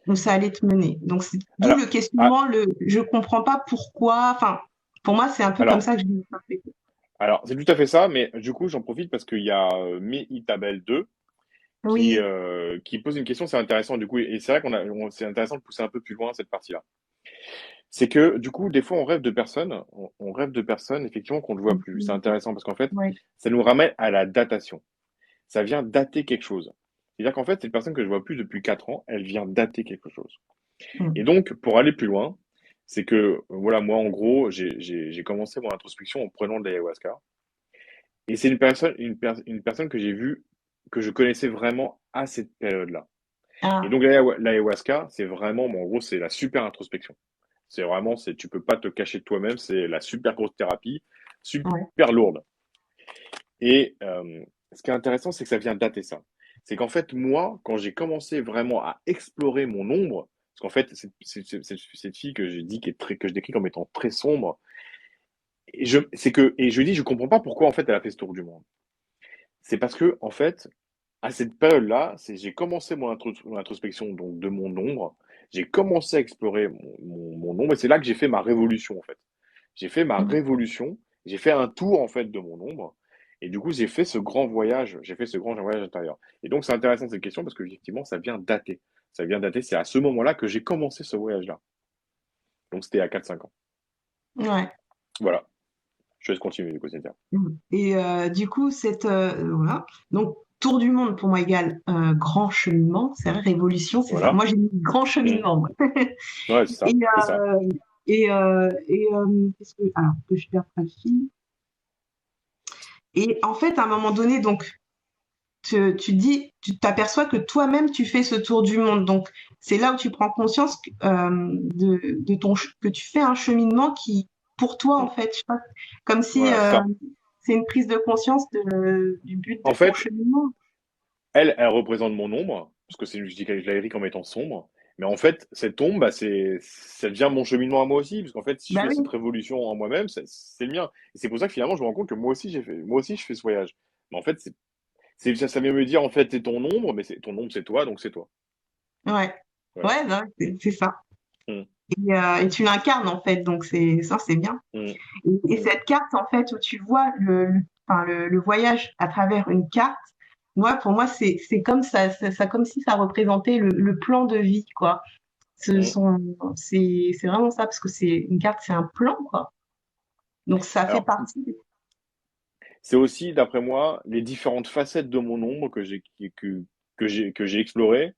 où ça allait te mener. Donc, c'est d'où Alors, le ah, questionnement, je comprends pas pourquoi. Enfin, pour moi, c'est un peu comme alors, ça que je l'ai. alors, c'est tout à fait ça, mais du coup, j'en profite parce qu'il y a Itabel 2 Oui. qui pose une question, c'est intéressant du coup, et c'est vrai c'est intéressant de pousser un peu plus loin cette partie-là. C'est que du coup, des fois, on rêve de personnes effectivement qu'on ne voit plus. C'est intéressant parce qu'en fait, Oui. ça nous ramène à la datation. Ça vient dater quelque chose. C'est-à-dire qu'en fait, cette personne que je vois plus depuis 4 ans, elle vient dater quelque chose. Et Mm. donc, pour aller plus loin, c'est que, voilà, moi, en gros, j'ai commencé mon introspection en prenant de l'ayahuasca. Et c'est une personne que j'ai vue, que je connaissais vraiment à cette période-là. Et Ah, donc, l'ayahuasca, c'est vraiment, bon, en gros, c'est la super introspection. C'est vraiment, tu peux pas te cacher de toi-même, c'est la super grosse thérapie, ouais. super lourde. Et ce qui est intéressant, c'est que ça vient dater ça. C'est qu'en fait, moi, quand j'ai commencé vraiment à explorer mon ombre, parce qu'en fait, cette fille que j'ai dit que je décris comme étant très sombre, et je dis, je comprends pas pourquoi en fait elle a fait ce tour du monde. C'est parce que en fait, à cette période-là, j'ai commencé mon introspection donc de mon ombre. J'ai commencé à explorer mon ombre et c'est là que j'ai fait ma révolution en fait. J'ai fait ma Mm. révolution, j'ai fait un tour en fait de mon ombre et du coup j'ai fait ce grand voyage, j'ai fait ce grand voyage intérieur. Et donc c'est intéressant cette question parce que effectivement ça vient dater. Ça vient dater, c'est à ce moment-là que j'ai commencé ce voyage-là. Donc c'était à 4 5 ans. Ouais. Voilà, je laisse continuer du coup, Cynthia. Et du coup, voilà. Donc, tour du monde pour moi égale grand cheminement, c'est vrai, révolution, c'est ça. Voilà. Moi, j'ai mis grand Mm. cheminement, moi. Ouais, Et, c'est ça. qu'est-ce que, alors, que je cartographie. Et en fait, à un moment donné, donc, tu t'aperçois que toi-même, tu fais ce tour du monde. Donc, c'est là où tu prends conscience que tu fais un cheminement qui, pour toi, en Mm. fait, je sais pas, comme si Voilà, c'est ça. c'est une prise de conscience du but de En ton fait, cheminement. elle représente mon ombre, parce que je la décris comme étant sombre. Mais en fait, cette ombre, bah, ça devient mon cheminement à moi aussi, parce qu'en fait, si je Bah fais cette oui, révolution en moi-même, c'est le mien. Et c'est pour ça que finalement, je me rends compte que moi aussi, je fais ce voyage. Mais en fait, ça vient me dire, en fait, c'est ton ombre, mais ton ombre, c'est toi, donc c'est toi. ouais, Voilà. ouais, non, c'est ça. Mm, Et tu l'incarnes, en fait, donc c'est bien. mm, Et mm, cette carte, en fait, où tu vois enfin, le voyage à travers une carte, moi, pour moi, c'est comme comme si ça représentait le plan de vie, quoi. Ce mm. sont, c'est vraiment ça, parce que c'est une carte, c'est un plan, quoi. Donc, ça fait Alors, partie. c'est aussi, d'après moi, les différentes facettes de mon ombre que j'ai explorées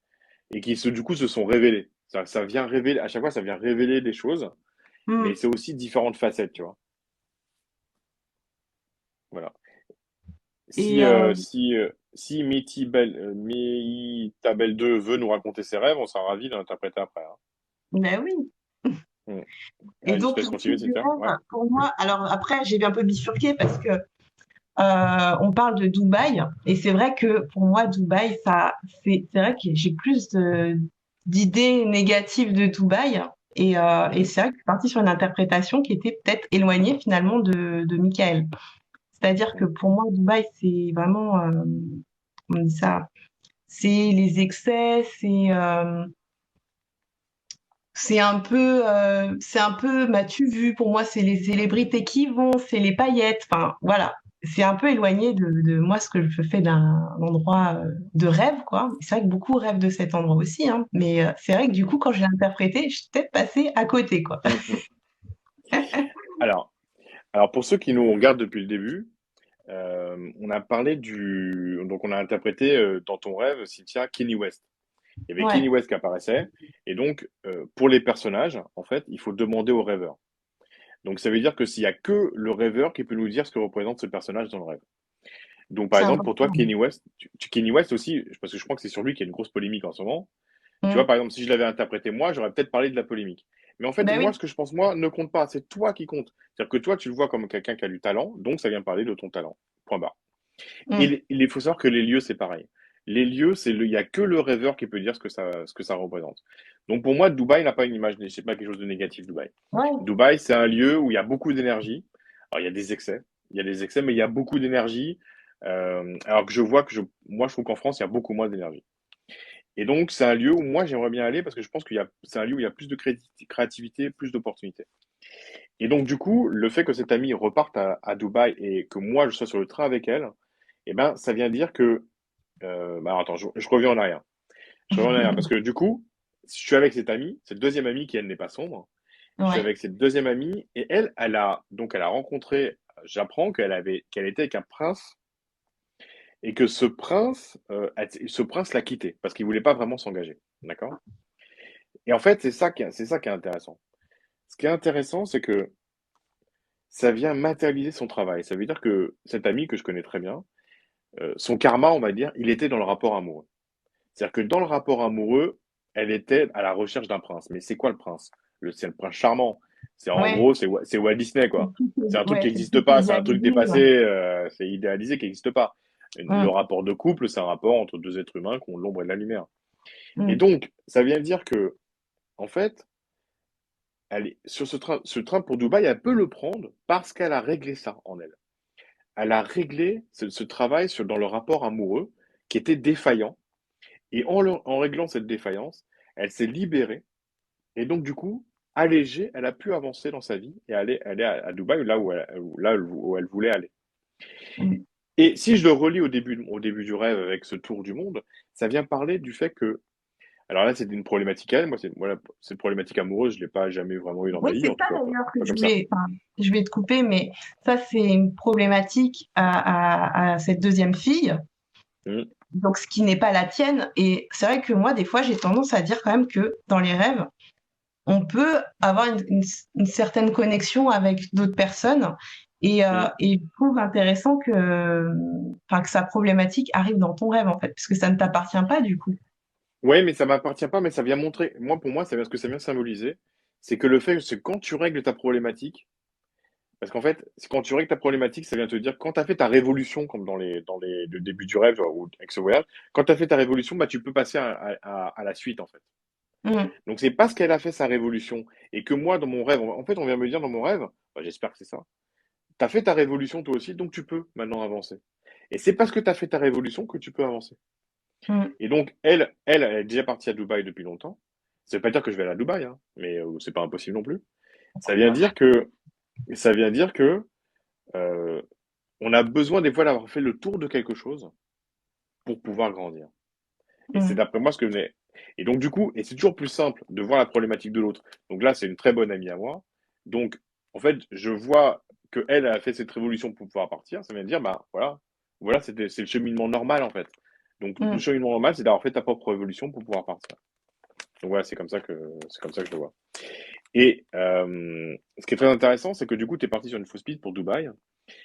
et du coup, se sont révélées. Ça vient révéler, à chaque fois, ça vient révéler des choses, mais Hmm. c'est aussi différentes facettes, tu vois. Voilà. Et euh, Si Méhitabel 2 veut nous raconter ses rêves, on sera ravis de l'interpréter après, hein. ben oui. Mm. Et Allez, je te donc, laisse le continuer, type du Cynthia. Ouais. rêve, pour moi, alors après, j'ai un peu bifurqué parce que on parle de Dubaï, et c'est vrai que pour moi, Dubaï, c'est vrai que j'ai plus d'idées négatives de Dubaï. Et Mm. c'est vrai que je suis partie sur une interprétation qui était peut-être éloignée finalement de Michael. C'est-à-dire que Mm. pour moi, Dubaï, c'est vraiment, on dit ça, c'est les excès, c'est un peu, m'as-tu vu? Pour moi, c'est les célébrités qui vont, c'est les paillettes. Enfin, voilà. C'est un peu éloigné de moi ce que je fais d'un endroit de rêve, quoi. C'est vrai que beaucoup rêvent de cet endroit aussi, hein. Mais c'est vrai que du coup, quand je l'ai interprété, je suis peut-être passée à côté, quoi. Mm. Mm. Alors, alors, pour ceux qui nous regardent depuis le début, on a parlé donc on a interprété dans ton rêve, Cynthia, Kenny West. Il y avait Kenny Ouais, West qui apparaissait, et donc pour les personnages, en fait, il faut demander au rêveur. Donc ça veut dire que s'il y a que le rêveur qui peut nous dire ce que représente ce personnage dans le rêve. Donc par c'est exemple, pour toi, important. Kenny West, Kenny West aussi, parce que je crois que c'est sur lui qu'il y a une grosse polémique en ce moment. Tu vois, Mm. par exemple, si je l'avais interprété moi, j'aurais peut-être parlé de la polémique. Mais en fait, Ben moi, oui. ce que je pense, moi, ne compte pas. C'est toi qui compte. C'est-à-dire que toi, tu le vois comme quelqu'un qui a du talent, donc ça vient parler de ton talent. Point barre. Mm. Il faut savoir que les lieux, c'est pareil. Les lieux, il y a que le rêveur qui peut dire ce que ça représente. Donc pour moi, Dubaï n'a pas une image, c'est pas quelque chose de négatif, Dubaï. Ouais. Dubaï, c'est un lieu où il y a beaucoup d'énergie. Alors il y a des excès, mais il y a beaucoup d'énergie. Alors que moi, je trouve qu'en France, il y a beaucoup moins d'énergie. Et donc, c'est un lieu où moi, j'aimerais bien aller parce que je pense c'est un lieu où il y a plus de créativité, plus d'opportunités. Et donc, du coup, le fait que cette amie reparte à Dubaï et que moi, je sois sur le train avec elle, eh ben, ça vient dire que bah, attends, je reviens en arrière. Je reviens en arrière parce que du coup, je suis avec cette amie, cette deuxième amie qui elle n'est pas sombre. Je suis Ouais. avec cette deuxième amie et elle a rencontré, j'apprends qu'elle était avec un prince et que ce prince l'a quitté parce qu'il voulait pas vraiment s'engager. D'accord? Et en fait, c'est ça qui est intéressant. Ce qui est intéressant, c'est que ça vient matérialiser son travail. Ça veut dire que cette amie que je connais très bien, son karma, on va dire, il était dans le rapport amoureux. C'est-à-dire que dans le rapport amoureux, elle était à la recherche d'un prince. Mais c'est quoi le prince? C'est le prince charmant. C'est en Ouais. gros, c'est Walt Disney, quoi. C'est un truc qui Ouais, c'est n'existe plus pas, c'est un truc idéalisé, dépassé, ouais. c'est idéalisé qui n'existe pas. Le Mm. rapport de couple, c'est un rapport entre deux êtres humains qui ont de l'ombre et de la lumière. Et Mm. donc, ça vient dire que, en fait, sur ce train pour Dubaï, elle peut le prendre parce qu'elle a réglé ça en elle. Elle a réglé ce travail dans le rapport amoureux qui était défaillant. Et en réglant cette défaillance, elle s'est libérée. Et donc, du coup, allégée, elle a pu avancer dans sa vie et aller à Dubaï, où elle voulait aller. Mm. Et si je le relis au début du rêve avec ce tour du monde, ça vient parler du fait que, alors là, c'est une problématique à elle. Moi, cette problématique amoureuse, je l'ai pas jamais vraiment eu dans ma Oui, vie, c'est en tout ça cas, d'ailleurs que pas je comme ça. voulais, enfin, je vais te couper, mais ça, c'est une problématique à cette deuxième fille, Mmh. donc ce qui n'est pas la tienne. Et c'est vrai que moi, des fois, j'ai tendance à dire quand même que dans les rêves, on peut avoir une certaine connexion avec d'autres personnes. Mm. Et je trouve intéressant enfin, que sa problématique arrive dans ton rêve, en fait, parce que ça ne t'appartient pas, du coup. Ouais, mais ça m'appartient pas, mais ça vient montrer. Moi, pour moi, ça vient ce que ça vient symboliser, c'est que le fait, c'est quand tu règles ta problématique, parce qu'en fait, c'est quand tu règles ta problématique, ça vient te dire quand tu as fait ta révolution, comme dans le début du rêve ou avec ce voyage, quand tu as fait ta révolution, bah tu peux passer à la suite en fait. Mm, Donc c'est parce qu'elle a fait sa révolution et que moi dans mon rêve, en fait, on vient me dire dans mon rêve, bah, j'espère que c'est ça. Tu as fait ta révolution toi aussi, donc tu peux maintenant avancer. Et c'est parce que tu as fait ta révolution que tu peux avancer. mm. Et donc, elle est déjà partie à Dubaï depuis longtemps. Ça veut pas dire que je vais aller à Dubaï, hein, mais c'est pas impossible non plus. Ça vient dire que, ça vient dire que euh, on a besoin des fois d'avoir fait le tour de quelque chose pour pouvoir grandir. Et c'est Mm, d'après moi ce que je n'ai. Et donc, du coup, et c'est toujours plus simple de voir la problématique de l'autre. Donc là, c'est une très bonne amie à moi. Donc, en fait, je vois que elle a fait cette révolution pour pouvoir partir. Ça vient dire, bah voilà, voilà, c'est le cheminement normal en fait. Donc, le mm. cheminement normal, c'est d'avoir fait ta propre révolution pour pouvoir partir. Donc voilà, c'est comme ça que je le vois. Et ce qui est très intéressant, c'est que du coup, tu es parti sur une fausse piste pour Dubaï.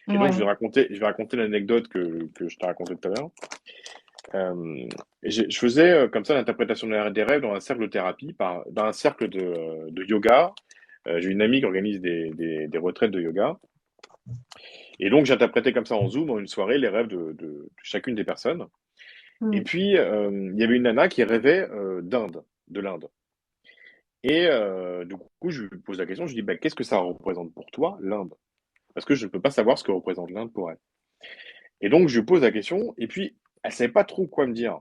Et donc, Ouais, je vais raconter l'anecdote que je t'ai racontée tout à l'heure. Euh, je faisais comme ça l'interprétation des rêves dans un cercle de thérapie, dans un cercle de yoga. J'ai une amie qui organise des retraites de yoga. Et donc, j'interprétais comme ça en Zoom, en une soirée, les rêves de chacune des personnes. Et mm. puis, il y avait une nana qui rêvait de l'Inde. Et du coup, je lui pose la question, je lui dis, bah, qu'est-ce que ça représente pour toi, l'Inde? Parce que je ne peux pas savoir ce que représente l'Inde pour elle. Et donc, je lui pose la question, et puis, elle ne savait pas trop quoi me dire.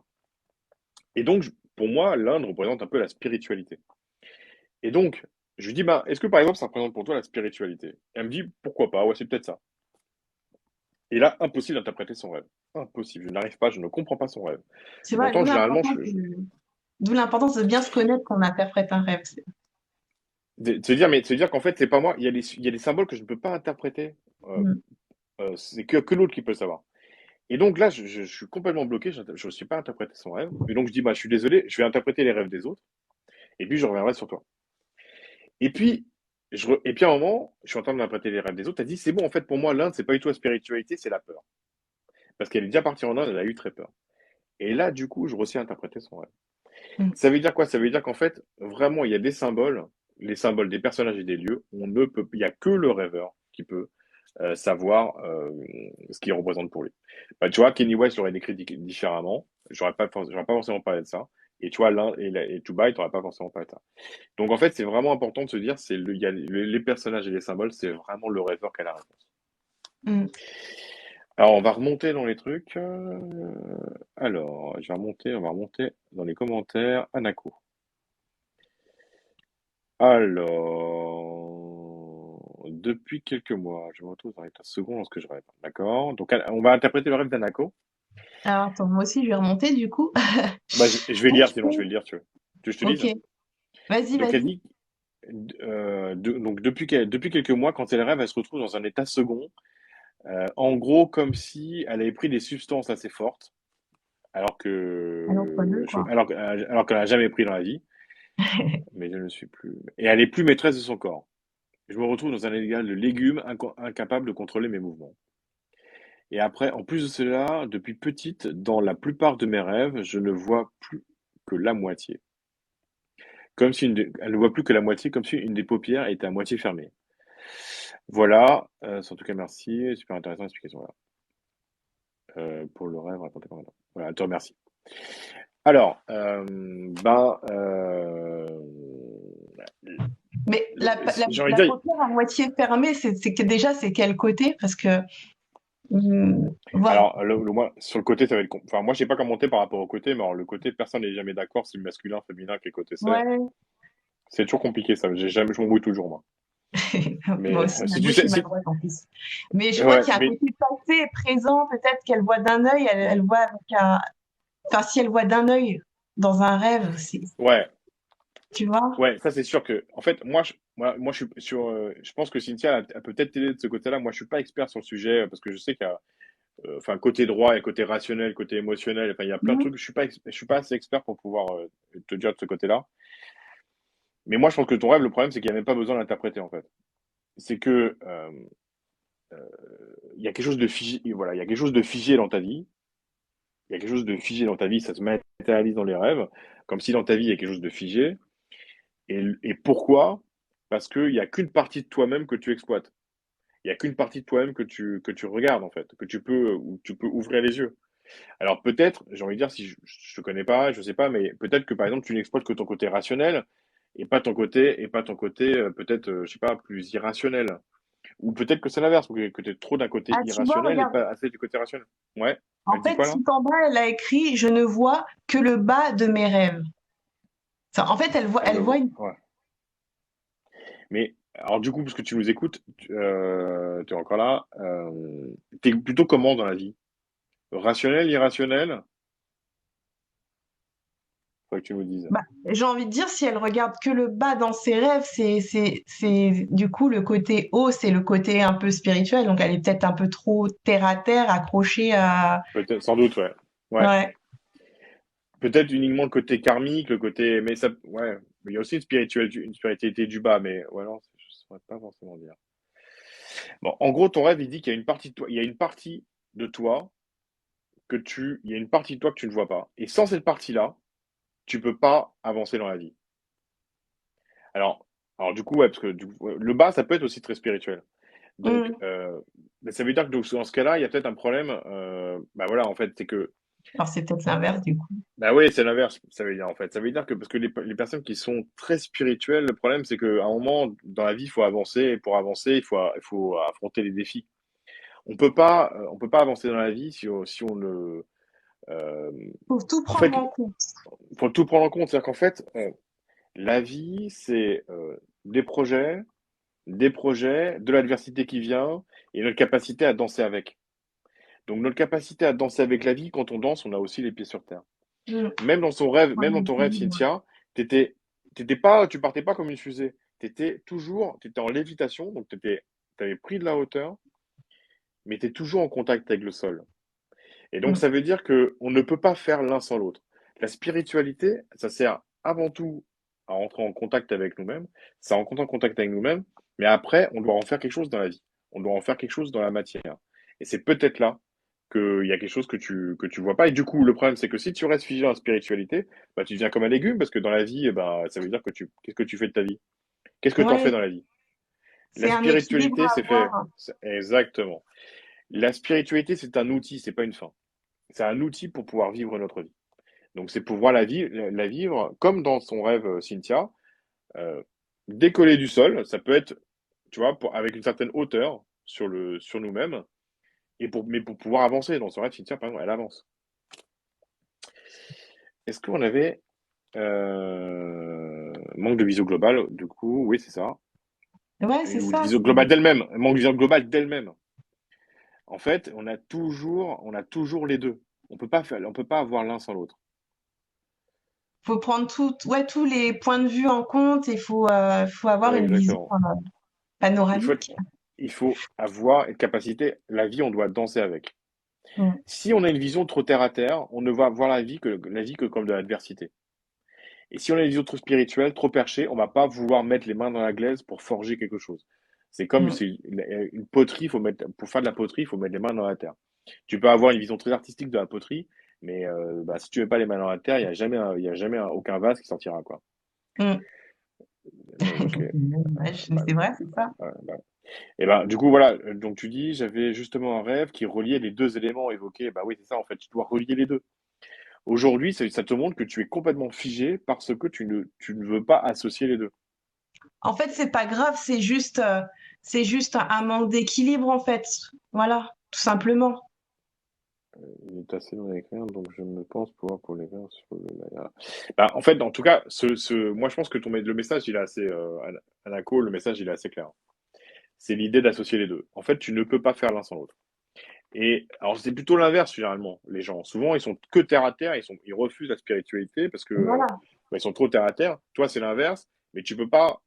Et donc, pour moi, l'Inde représente un peu la spiritualité. Et donc, je lui dis, bah, est-ce que par exemple, ça représente pour toi la spiritualité? Et elle me dit, pourquoi pas, ouais, c'est peut-être ça. Et là, impossible d'interpréter son rêve. Impossible, je n'arrive pas, je ne comprends pas son rêve. C'est Et vrai, pourtant, généralement, d'où l'importance de bien se connaître quand on interprète un rêve. de se dire qu'en fait, c'est pas moi, il y a des symboles que je ne peux pas interpréter. Euh, Mm. c'est que l'autre qui peut le savoir. Et donc là, je suis complètement bloqué, je ne suis pas interprété son rêve. Et donc je dis, bah, je suis désolé, je vais interpréter les rêves des autres, et puis je reviendrai sur toi. Et puis, et puis à un moment, je suis en train d'interpréter les rêves des autres, elle dit, c'est bon, en fait, pour moi, l'Inde, c'est pas du tout la spiritualité, c'est la peur. Parce qu'elle est déjà partie en Inde, elle a eu très peur. Et là, du coup, je réussis à interpréter son rêve. Mm. Ça veut dire quoi? Ça veut dire qu'en fait, vraiment, il y a des symboles, les symboles des personnages et des lieux, il y a que le rêveur qui peut savoir ce qu'il représente pour lui. Bah, tu vois, Kenny West l'aurait décrit différemment. J'aurais pas forcément parlé de ça. Et tu vois, et Tubai, t'aurais pas forcément parlé de ça. Donc en fait, c'est vraiment important de se dire, il y a les personnages et les symboles, c'est vraiment le rêveur qui a la réponse. Mm. Alors, on va remonter dans les trucs. Alors, on va remonter dans les commentaires. Anako. Alors, depuis quelques mois, je me retrouve dans l'état second lorsque je rêve. D'accord. Donc, on va interpréter le rêve d'Anako. Alors, attends, moi aussi, je vais remonter du coup. Bah, je vais lire, sinon je vais le lire, tu veux. Tu veux que je te Ok, lise? vas-y, Donc, elle vas-y. dit, donc depuis quelques mois, quand elle rêve, elle se retrouve dans un état second. En gros, comme si elle avait pris des substances assez fortes, Alors, pas deux, quoi. alors qu'elle n'a jamais pris dans la vie. Mais je ne suis plus. Et elle est plus maîtresse de son corps. Je me retrouve dans un état de légumes, incapable de contrôler mes mouvements. Et après, en plus de cela, depuis petite, dans la plupart de mes rêves, je ne vois plus que la moitié. Elle ne voit plus que la moitié, comme si une des paupières était à moitié fermée. Voilà, en tout cas, merci. Super intéressant l'explication. Voilà. Pour le rêve raconté par madame. Voilà, je te remercie. Alors, Mais j'ai envie de la dire, paupière à moitié fermée, c'est que déjà, c'est quel côté? Parce que, voilà. alors, moi, sur le côté, ça va être. Enfin, moi, je sais pas commenter par rapport au côté, mais alors, le côté, personne n'est jamais d'accord si le masculin, féminin, quel côté c'est. Ouais. C'est toujours compliqué, ça. Je m'embrouille toujours, moi. Moi Mais aussi, si moi tu je suis sais, maladroite en plus. Mais je crois ouais, qu'il y a un mais côté passé et présent, peut-être qu'elle voit d'un œil, elle voit avec un... Enfin, si elle voit d'un œil dans un rêve, ouais, tu vois? ouais, ça c'est sûr que, en fait, moi, je suis sur, je pense que Cynthia, elle peut peut-être t'aider de ce côté-là. Moi, je suis pas expert sur le sujet parce que je sais qu'il y a, enfin, côté droit et côté rationnel, côté émotionnel, enfin, il y a plein de Mhm. trucs. Je suis pas assez expert pour pouvoir te dire de ce côté-là. Mais moi, je pense que ton rêve, le problème, c'est qu'il n'y a même pas besoin d'interpréter, en fait. C'est que il y a quelque chose de figé, voilà, il y a quelque chose de figé dans ta vie. Il y a quelque chose de figé dans ta vie, ça se matérialise dans les rêves, comme si dans ta vie il y a quelque chose de figé. Et pourquoi? Parce qu'il n'y a qu'une partie de toi-même que tu exploites. Il n'y a qu'une partie de toi-même que tu regardes, en fait, où tu peux ouvrir les yeux. Alors peut-être, j'ai envie de dire, si je te connais pas, je sais pas, mais peut-être que par exemple, tu n'exploites que ton côté rationnel et pas ton côté, peut-être, je sais pas, plus irrationnel. Ou peut-être que c'est l'inverse, que tu es trop d'un côté Ah, tu vois, irrationnel et regarde. pas assez du côté rationnel. Ouais. Elle En dit fait, quoi là? tout en bas, elle a écrit, je ne vois que le bas de mes rêves. En fait, Elle elle le voit voit. une. Ouais. Mais alors du coup, parce que tu nous écoutes, tu es encore là, tu es plutôt comment dans la vie? Rationnel, irrationnel? Faudrait que tu nous dises. Bah, j'ai envie de dire, si elle regarde que le bas dans ses rêves, c'est du coup le côté haut, c'est le côté un peu spirituel. Donc, elle est peut-être un peu trop terre à terre, accrochée à. Peut-être, sans doute, ouais. Ouais. Ouais. Peut-être uniquement le côté karmique, le côté, mais ça, ouais. Mais il y a aussi une spiritualité du bas, mais ouais, non, je ne saurais pas forcément dire. Bon, en gros, ton rêve, il dit qu'il y a une partie de toi, il y a une partie de toi il y a une partie de toi que tu ne vois pas. Et sans cette partie-là, tu peux pas avancer dans la vie. Alors, alors du coup, ouais, parce que ouais, le bas, ça peut être aussi très spirituel. Donc, Mm. mais ça veut dire que donc, dans ce cas-là, il y a peut-être un problème. Bah voilà, en fait, c'est que, Alors, c'est peut-être l'inverse du coup. bah oui, c'est l'inverse. Ça veut dire en fait, ça veut dire que parce que les personnes qui sont très spirituelles, le problème, c'est qu'à un moment dans la vie, il faut avancer. Et pour avancer, il faut affronter les défis. On peut pas avancer dans la vie si on ne, euh, Faut tout en prendre fait, en compte. faut tout prendre en compte. C'est-à-dire qu'en fait, la vie, c'est des projets, de l'adversité qui vient et notre capacité à danser avec. Donc notre capacité à danser avec la vie, quand on danse, on a aussi les pieds sur terre. Mm. Même dans ton rêve, Cynthia, tu partais pas comme une fusée. T'étais en lévitation, donc t'avais pris de la hauteur, mais t'es toujours en contact avec le sol. Et donc Mm. ça veut dire que on ne peut pas faire l'un sans l'autre. La spiritualité, ça sert avant tout à rentrer en contact avec nous-mêmes, ça rentre en contact avec nous-mêmes, mais après, on doit en faire quelque chose dans la vie. On doit en faire quelque chose dans la matière. Et c'est peut-être là qu'il y a quelque chose que tu vois pas. Et du coup, le problème, c'est que si tu restes figé dans la spiritualité, bah, tu deviens comme un légume, parce que dans la vie, eh ben, ça veut dire qu'est-ce que tu fais de ta vie? Qu'est-ce que tu en fais Ouais, dans la vie? La c'est un équilibre spiritualité, à c'est fait. avoir. Exactement. La spiritualité, c'est un outil, c'est pas une fin. C'est un outil pour pouvoir vivre notre vie. Donc, c'est pouvoir la vivre comme dans son rêve, Cynthia, euh, décoller du sol. Ça peut être, tu vois, avec une certaine hauteur sur nous-mêmes, mais pour pouvoir avancer. Dans son rêve, Cynthia, par exemple, elle avance. Est-ce qu'on avait manque de vision globale, du coup, oui, c'est ça. Ouais, c'est Ou de ça. vision globale d'elle-même, manque de vision globale d'elle-même. En fait, on a toujours les deux. On peut pas avoir l'un sans l'autre. Faut prendre ouais, tous les points de vue en compte et faut avoir une vision Exactement. Il faut, panoramique. il faut avoir une capacité. La vie, on doit danser avec. Mm. Si on a une vision trop terre à terre, on ne va voir la vie que comme de l'adversité. Et si on a une vision trop spirituelle, trop perchée, on va pas vouloir mettre les mains dans la glaise pour forger quelque chose. C'est comme Mm. c'est une poterie, pour faire de la poterie, il faut mettre les mains dans la terre. Tu peux avoir une vision très artistique de la poterie, mais bah, si tu mets pas les mains dans la terre, il y a jamais aucun vase qui sortira, quoi. Mm. Donc, Mais bah, c'est vrai, c'est ça. bah. Et ben, du coup, voilà. Donc, tu dis, j'avais justement un rêve qui reliait les deux éléments évoqués. Bah oui, c'est ça, en fait. Tu dois relier les deux. Aujourd'hui, ça te montre que tu es complètement figé parce que tu ne veux pas associer les deux. En fait, c'est pas grave, c'est juste un manque d'équilibre, en fait. Voilà, tout simplement. Il est assez long à écrire, donc je me pense pouvoir pour les faire sur le. Bah, en fait, en tout cas, moi, je pense que le message, il est assez, à la call, le message, il est assez clair. C'est l'idée d'associer les deux. En fait, tu ne peux pas faire l'un sans l'autre. Et alors, c'est plutôt l'inverse, généralement. Les gens, souvent, ils sont que terre à terre, ils refusent la spiritualité parce que, Voilà. bah, ils sont trop terre à terre. Toi, c'est l'inverse, mais tu veux pas,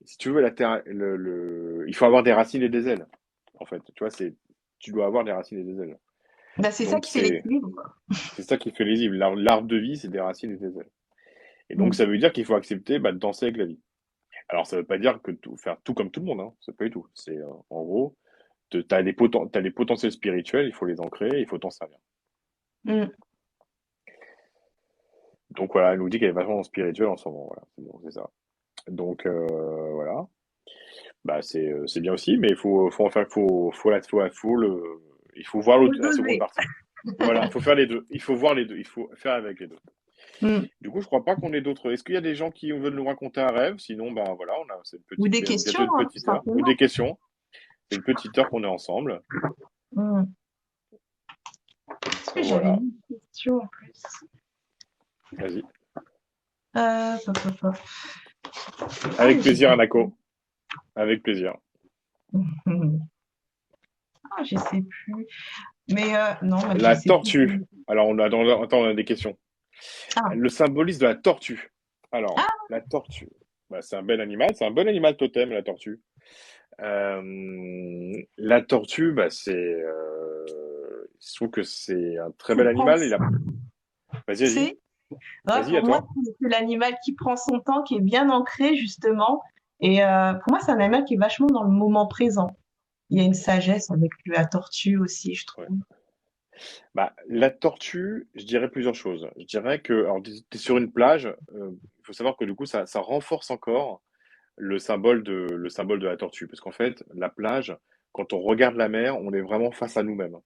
si tu veux la terre, il faut avoir des racines et des ailes. En fait, tu vois, tu dois avoir des racines et des ailes. Bah, c'est ça Donc, qui fait l'équilibre, quoi. c'est ça qui fait les livres. L'arbre de vie, c'est des racines et des ailes. Et donc, Mm. ça veut dire qu'il faut accepter, bah, de danser avec la vie. Alors, ça veut pas dire que faire tout comme tout le monde, hein. C'est pas du tout. C'est, en gros, t'as des potentiels spirituels, il faut les ancrer, il faut t'en servir. Mm. Donc voilà, elle nous dit qu'elle est vachement spirituelle en ce moment. Voilà, c'est bon, c'est ça. Donc voilà, bah c'est bien aussi, mais faut en faire, il faut voir Faut la seconde doser. partie. Voilà, faut faire les deux. Il faut voir les deux. Il faut faire avec les deux. Mm. Du coup, je crois pas qu'on ait d'autres. Est-ce qu'il y a des gens qui veulent nous raconter un rêve? Sinon, ben voilà, on a Ou des questions, bientôt une hein, tout petite heure ou simplement. des questions. C'est une petite heure qu'on est ensemble. Mm. Est-ce que j'avais Voilà, une question en plus? vas-y. Pop, pop, pop. Ah, Avec mais j'ai plaisir, pas. Anako. Avec plaisir. Ah, je sais plus. Mais non, bah, je La sais plus. tortue. Alors, attends, on a des questions. Ah, Le symbolisme de la tortue. Alors, la tortue, bah, c'est un bel animal, c'est un bon animal totem, la tortue. La tortue, bah, je trouve que c'est un très tu bel prends, animal. Vas-y, vas-y, c'est, ouais, vas-y, pour à moi, toi. c'est l'animal qui prend son temps, qui est bien ancré, justement. Et pour moi, c'est un animal qui est vachement dans le moment présent. Il y a une sagesse avec la tortue aussi, je Ouais. trouve. Bah, la tortue, je dirais plusieurs choses. Je dirais que, alors, t'es sur une plage, il faut savoir que du coup, ça renforce encore le symbole de la tortue. Parce qu'en fait, la plage, quand on regarde la mer, on est vraiment face à nous-mêmes.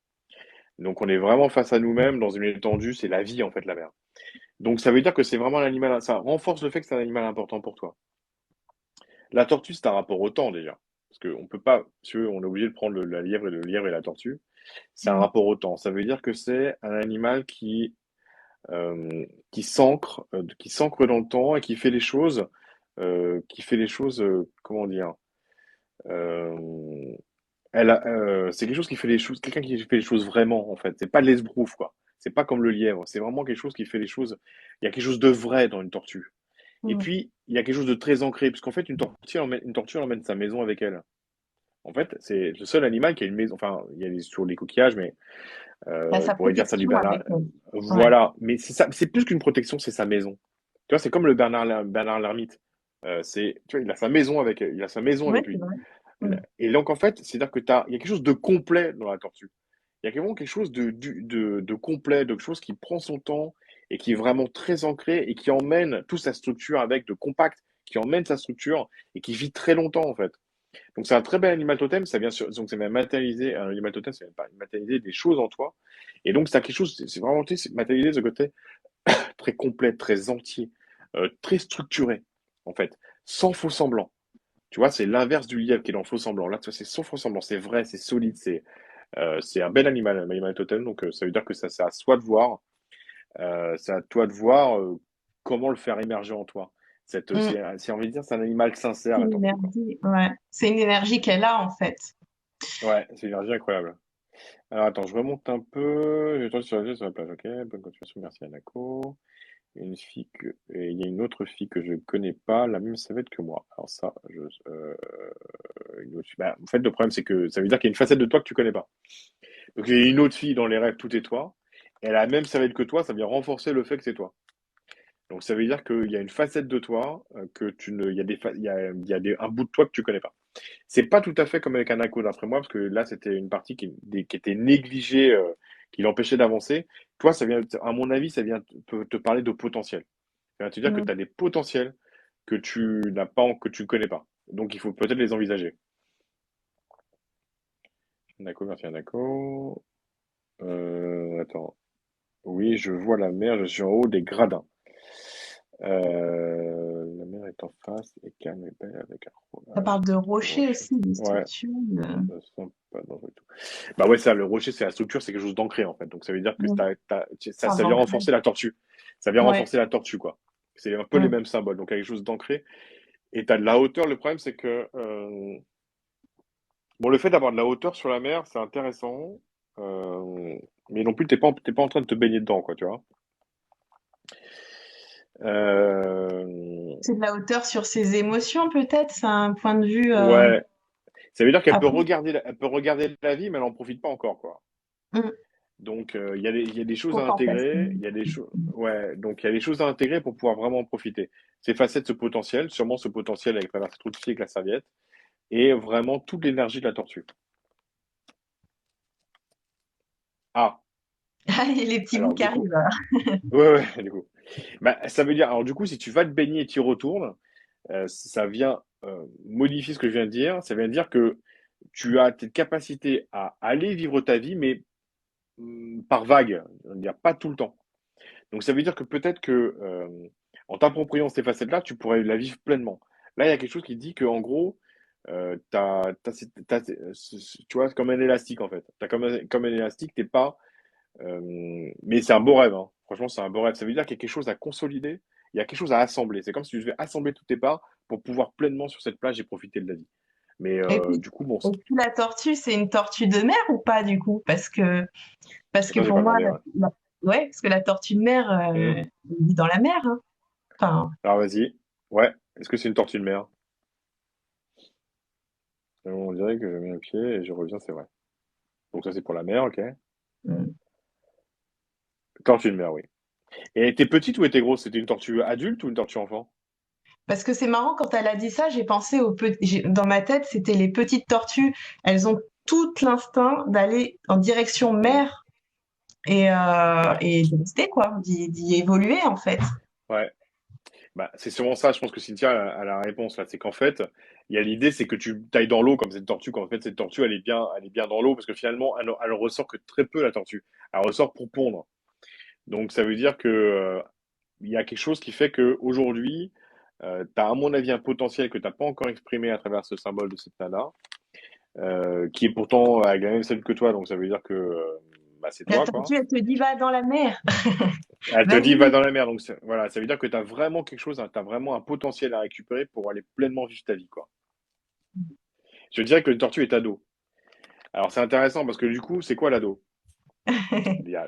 Donc, on est vraiment face à nous-mêmes dans une étendue, c'est la vie, en fait, la mer. Donc, ça veut dire que c'est vraiment un animal, ça renforce le fait que c'est un animal important pour toi. La tortue, c'est un rapport au temps, déjà. Parce qu'on peut pas, si tu veux, on est obligé de prendre la lièvre et le lièvre et la tortue. C'est un Mm. rapport au temps. Ça veut dire que c'est un animal qui s'ancre dans le temps et qui fait les choses, comment dire, euh, c'est quelque chose qui fait les choses, quelqu'un qui fait les choses vraiment, en fait. C'est pas de l'esbrouf, quoi. C'est pas comme le lièvre. C'est vraiment quelque chose qui fait les choses. Il y a quelque chose de vrai dans une tortue. Et Mm. puis, il y a quelque chose de très ancré, puisqu'en fait, une tortue, elle emmène sa maison avec elle. En fait, c'est le seul animal qui a une maison. Enfin, il y a sur les coquillages, mais Il y a on sa pourrait dire ça du protection Bernard. avec elle. Ouais. Voilà, mais c'est ça, c'est plus qu'une protection, c'est sa maison. Tu vois, c'est comme le Bernard l'ermite. Tu vois, il a sa maison Ouais, avec c'est lui. vrai. Mm. Et donc, en fait, c'est-à-dire que il y a quelque chose de complet dans la tortue. Il y a vraiment quelque chose de complet, de quelque chose qui prend son temps et qui est vraiment très ancré et qui emmène toute sa structure avec de compact, qui emmène sa structure et qui vit très longtemps, en fait. Donc, c'est un très bel animal totem. Donc, c'est même matérialiser, un animal totem, c'est même pas matérialiser des choses en toi. Et donc, c'est quelque chose, c'est vraiment, tu sais, c'est matérialiser ce côté très complet, très entier, très structuré, en fait, sans faux semblant. Tu vois, c'est l'inverse du lièvre qui est dans le faux semblant. Là, tu vois, c'est sans faux semblant, c'est vrai, c'est solide, c'est un bel animal, un animal totem. Donc, ça veut dire que ça, c'est à soi de voir, c'est à toi de voir comment le faire émerger en toi. Mm. C'est envie de dire, c'est un animal sincère, C'est la une tortue, quoi. énergie, ouais. C'est une énergie qu'elle a, en fait. Ouais, c'est une énergie incroyable. Alors, attends, je remonte un peu. Je sur la plage, ok. Bonne continuation, merci Anako. Et il y a une autre fille que je connais pas, la même savette que moi. Alors ça, une autre fille. Bah, en fait, le problème, c'est que ça veut dire qu'il y a une facette de toi que tu connais pas. Donc, il y a une autre fille dans les rêves, tout est toi. Elle a la même savette que toi, ça vient renforcer le fait que c'est toi. Donc, ça veut dire qu'il y a une facette de toi que tu ne, il y a il y a un bout de toi que tu connais pas. C'est pas tout à fait comme avec Anako d'après moi, parce que là, c'était une partie qui était négligée, qui l'empêchait d'avancer. Toi, ça vient, à mon avis, ça vient te parler de potentiel. Ça vient te dire que Mm. tu as des potentiels que tu n'as pas, que tu ne connais pas. Donc, il faut peut-être les envisager. Anako, merci Anako. Attends. Oui, je vois la mer, je suis en haut des gradins. La mer est en face et calme et belle avec un Ça parle de rocher rocher. aussi, de Ouais, structure. ça sent pas dangereux du tout. Bah ouais, ça, le rocher, c'est la structure, c'est quelque chose d'ancré en fait. Donc ça veut dire que Mm. C'est un ça vient ancrage. renforcer la tortue. Ça vient Ouais. renforcer la tortue, quoi. C'est un peu les Mm. mêmes symboles. Donc quelque chose d'ancré. Et t'as de la hauteur. Le problème, c'est que bon, le fait d'avoir de la hauteur sur la mer, c'est intéressant. Mais non plus, t'es pas en train de te baigner dedans, quoi, tu vois. Euh, C'est de la hauteur sur ses émotions, peut-être. C'est un point de vue. ouais. Ça veut dire qu'elle peut Après. elle peut regarder la vie, mais elle en profite pas encore, quoi. Mm. Donc, il y a des choses Trop à intégrer, il fantastique. y a des choses, ouais, donc il y a des choses à intégrer pour pouvoir vraiment en profiter. C'est facette ce potentiel, sûrement ce potentiel avec travers cette outil avec la serviette, et vraiment toute l'énergie de la tortue. Ah, Ah, et les petits bouts alors qui du coup, arrivent. ouais, ouais, du coup. Bah, ça veut dire, alors du coup, si tu vas te baigner et tu y retournes, ça vient modifier ce que je viens de dire. Ça vient dire que tu as cette capacité à aller vivre ta vie, mais par vague, je veux dire pas tout le temps. Donc ça veut dire que peut-être que en t'appropriant ces facettes-là, tu pourrais la vivre pleinement. Là, il y a quelque chose qui dit que en gros, tu vois, c'est comme un élastique en fait. T'as comme un élastique, t'es pas. Mais c'est un beau rêve, hein. Franchement, c'est un beau rêve. Ça veut dire qu'il y a quelque chose à consolider, il y a quelque chose à assembler. C'est comme si tu devais assembler toutes tes parts pour pouvoir pleinement sur cette plage et profiter de la vie. Mais Et puis, du coup, bon, et puis la tortue, c'est une tortue de mer ou pas du coup? Parce que ça j'ai pour pas moi, demandé. Ouais. ouais, parce que la tortue de mer, Hmm. elle vit dans la mer, hein. Enfin, Alors vas-y. Ouais. Est-ce que c'est une tortue de mer? On dirait que je mets un pied et je reviens, c'est vrai. Donc ça c'est pour la mer, ok. mm. Tortue de mer, oui. Et elle était petite ou elle était grosse? C'était une tortue adulte ou une tortue enfant? Parce que c'est marrant quand elle a dit ça, j'ai pensé dans ma tête, c'était les petites tortues. Elles ont tout l'instinct d'aller en direction Hmm. mer Ouais. et de rester quoi, d'y évoluer en fait. Ouais. Bah, c'est sûrement ça, je pense que Cynthia a la réponse là. C'est qu'en fait, il y a l'idée, c'est que tu tailles dans l'eau comme cette tortue, qu'en fait, cette tortue, elle est bien dans l'eau, parce que finalement, elle ressort que très peu, la tortue. Elle ressort pour pondre. Donc, ça veut dire que, il y a quelque chose qui fait que aujourd'hui, tu as, à mon avis, un potentiel que tu n'as pas encore exprimé à travers ce symbole de cette nana, qui est pourtant avec la même scène que toi, donc ça veut dire que, bah, c'est La toi, quoi. tortue, elle te dit va dans la mer, Elle te dit, va vas-y. dans la mer. Donc, voilà, ça veut dire que tu as vraiment quelque chose, tu as vraiment un potentiel à récupérer pour aller pleinement vivre ta vie, quoi. Je dirais que le tortue est ado. Alors, c'est intéressant parce que du coup, c'est quoi l'ado? Il y a